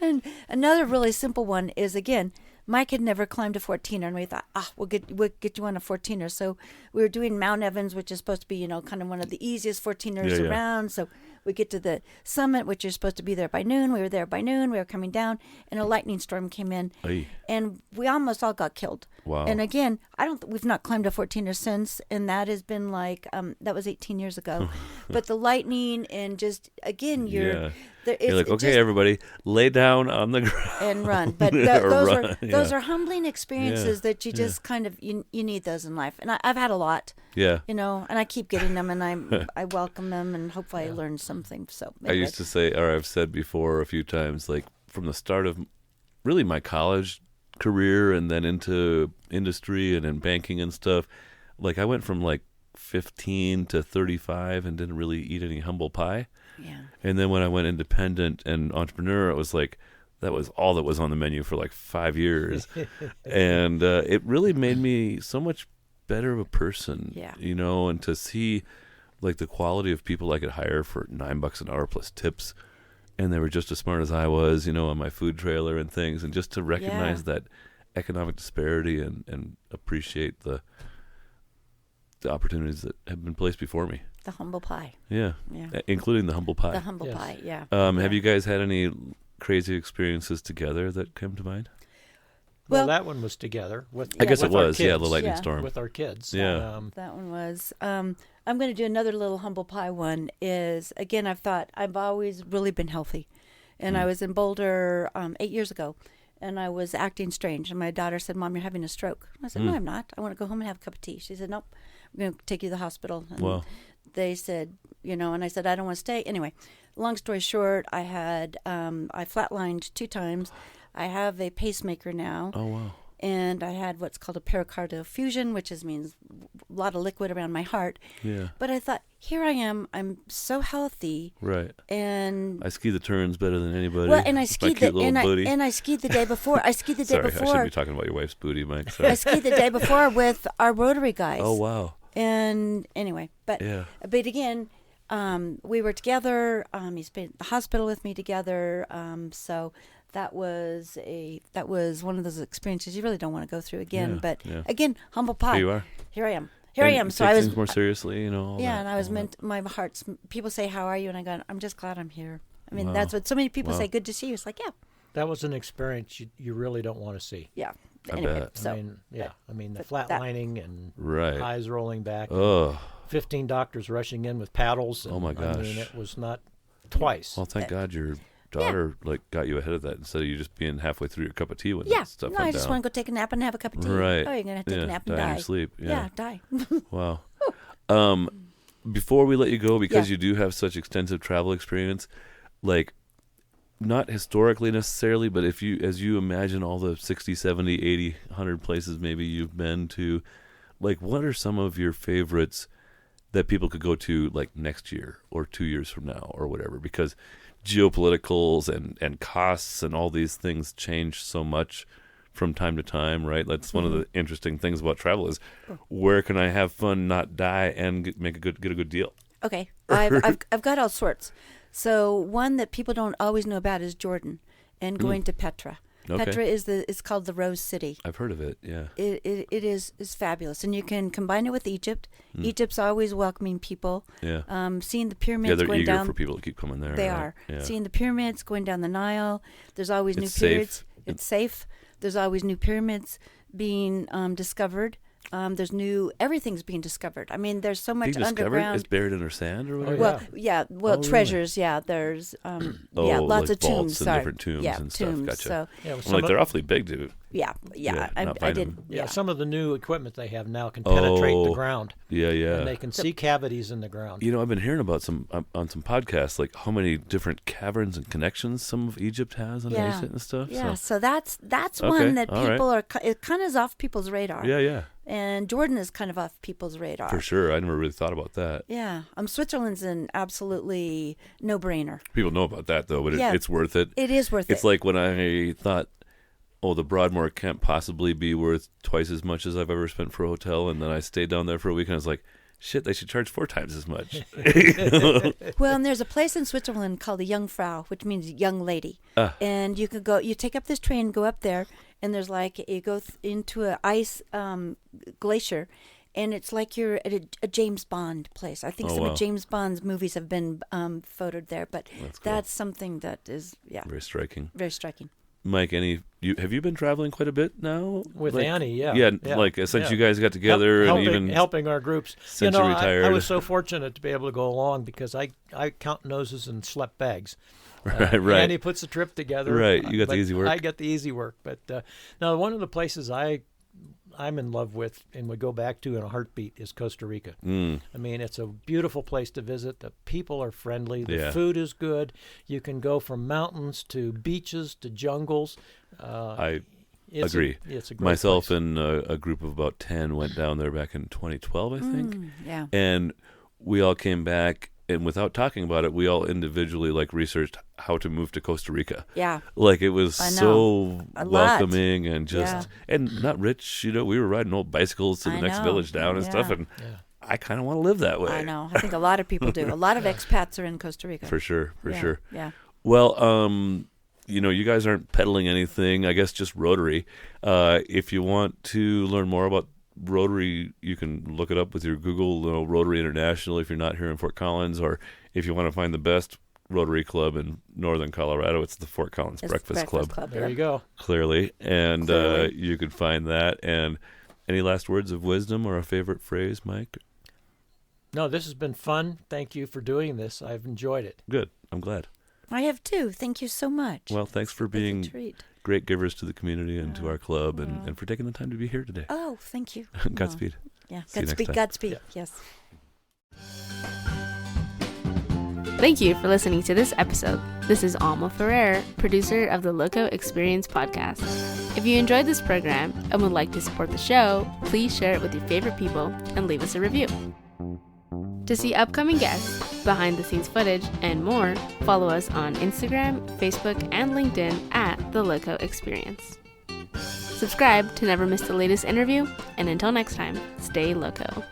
And another really simple one is, again, Mike had never climbed a 14er, and we thought, we'll get you on a 14er. So we were doing Mount Evans, which is supposed to be, kind of one of the easiest 14ers around. So we get to the summit, which is supposed to be there by noon. We were there by noon. We were coming down, and a lightning storm came in, and we almost all got killed. Wow. And again, we've not climbed a 14er since, and that has been like, that was 18 years ago. But the lightning and just, again, you're like, okay, everybody, lay down on the ground and run. But those are humbling experiences that you just kind of you need those in life. And I've had a lot. Yeah. And I keep getting them, and I welcome them, and hopefully I learn something. So anyway. I used to say, or I've said before a few times, like from the start of really my college career and then into industry and in banking and stuff, like I went from like 15 to 35 and didn't really eat any humble pie. Yeah. And then when I went independent and entrepreneur, it was like that was all that was on the menu for like 5 years. And it really made me so much better of a person, and to see like the quality of people I could hire for $9 an hour plus tips. And they were just as smart as I was, on my food trailer and things. And just to recognize that economic disparity and appreciate the opportunities that have been placed before me. The humble pie. Yeah. Including the humble pie. The humble pie, yeah. Have you guys had any crazy experiences together that come to mind? Well, that one was together. I guess it was, kids, the lightning storm. With our kids. Yeah. That one was. I'm going to do another little humble pie one. Is, again, I've always really been healthy. And I was in Boulder 8 years ago, and I was acting strange. And my daughter said, Mom, you're having a stroke. I said, no, I'm not. I want to go home and have a cup of tea. She said, nope, we're going to take you to the hospital. And they said, and I said, I don't want to stay. Anyway, long story short, I flatlined 2 times. I have a pacemaker now. Oh, wow. And I had what's called a pericardial effusion, which means a lot of liquid around my heart. Yeah. But I thought, here I am. I'm so healthy. Right. And I ski the turns better than anybody. Well, and I skied the I skied the day before. I skied the day before. Sorry, I shouldn't be talking about your wife's booty, Mike. Sorry. I skied the day before with our Rotary guys. Oh, wow. And anyway, but again, we were together. He's been at the hospital with me together. So that was one of those experiences you really don't want to go through again. Again, humble pie. Here you are. Here I am. Here I am. So I was things more seriously, all that, and I was my heart's. People say, "How are you?" And I go, "I'm just glad I'm here." I mean, that's what so many people say. Good to see you. It's like, yeah. That was an experience you really don't want to see. Yeah. anyway, bet. so I mean the but that- flatlining and Right. eyes rolling back. Oh, 15 doctors rushing in with paddles. And, Oh, my I mean, gosh. it was not twice. well, thank God your daughter got you ahead of that instead of you just being halfway through your cup of tea when yeah. that stuff No, went I just down. want to go take a nap and have a cup of tea. Right. Oh, you're gonna have to take a nap and die in die. your sleep. Yeah, die. Wow. Before we let you go, because you do have such extensive travel experience, like not historically necessarily, but if you, as you imagine all the 60, 70, 80, 100 places maybe you've been to, like what are some of your favorites that people could go to like next year or 2 years from now or whatever? Because geopoliticals and costs and all these things change so much from time to time, right? That's one of the interesting things about travel is where can I have fun, not die, and get a good deal. Okay, I've got all sorts. So one that people don't always know about is Jordan, and going to Petra. Okay. Petra is called the Rose City. I've heard of it. Yeah. It is fabulous, and you can combine it with Egypt. Egypt's always welcoming people. Yeah. Seeing the pyramids Yeah, they're going eager down. for people to keep coming there. They right? are Yeah. seeing the pyramids going down the Nile. There's always It's new safe. pyramids. It's safe. There's always new pyramids being discovered. Everything's being discovered. I mean, there's so much Being discovered? underground. It's buried under sand or whatever? yeah. Well, Oh, treasures. Yeah, there's lots like of tombs. vaults and Sorry. different tombs yeah, and stuff. tombs. Gotcha. So Yeah, Well, like they're awfully big, dude. yeah. not I find did. them. Yeah, some of the new equipment they have now can penetrate the ground, Yeah, yeah. and they can see cavities in the ground. You know, I've been hearing about some on some podcasts, like how many different caverns and connections some of Egypt has underneath it and stuff. Yeah, So, so that's Okay, one that all right. people are. It kind of is off people's radar. yeah, And Jordan is kind of off people's radar. for sure. I never really thought about that. Yeah. Switzerland's an absolutely no-brainer. People know about that though, but Yeah. it's worth it. It is worth It's it. like when I thought, oh, the Broadmoor can't possibly be worth twice as much as I've ever spent for a hotel, and then I stayed down there for a week, and I was like, shit, they should charge 4 times as much. Well, and there's a place in Switzerland called the Jungfrau, which means young lady. And you could go. You take up this train, go up there, and there's like you go into a ice glacier. And it's like you're at a James Bond place. I think some of James Bond's movies have been photoed there, but that's something that is, Very striking. very striking. Mike, have you been traveling quite a bit now? With Like- Annie, yeah. like since yeah. you guys got together helping, and even helping our groups. since you I retired. was so fortunate to be able to go along because I count noses and slept bags. right. Annie puts the trip together. Right, you got the but easy work. I got the easy work. But now one of the places I'm in love with and would go back to in a heartbeat is Costa Rica. I mean, it's a beautiful place to visit. The people are friendly. The food is good. You can go from mountains to beaches to jungles. I It's agree. It's a great Myself place. and a group of about 10 went down there back in 2012, I think. Yeah. And we all came back, and without talking about it, we all individually researched how to move to Costa Rica. Yeah. Like it was I know. so A lot. welcoming and just and not rich. You know, we were riding old bicycles to the I next know. village down and stuff, Yeah. and I kind of want to live that way. I know. I think a lot of people do. A lot of expats are in Costa Rica. For sure, for Yeah, sure. Yeah. Well, you guys aren't peddling anything. I guess just Rotary. If you want to learn more about Rotary, you can look it up with your Google Rotary International if you're not here in Fort Collins, or if you want to find the best Rotary Club in Northern Colorado, it's the Fort Collins It's Breakfast Club. There you go. Clearly. And Clearly. you can find that. And any last words of wisdom or a favorite phrase, Mike? No, this has been fun. Thank you for doing this. I've enjoyed it. Good. I'm glad. I have too. Thank you so much. Well, thanks for It's a being treat. great givers to the community and to our club and for taking the time to be here today. Oh, thank you. Godspeed. Yeah. See you next Godspeed. time. Godspeed. Yeah. Yes. Thank you for listening to this episode. This is Alma Ferrer, producer of the Loco Experience podcast. If you enjoyed this program and would like to support the show, please share it with your favorite people and leave us a review. To see upcoming guests, behind-the-scenes footage, and more, follow us on Instagram, Facebook, and LinkedIn at The Loco Experience. Subscribe to never miss the latest interview, and until next time, stay loco.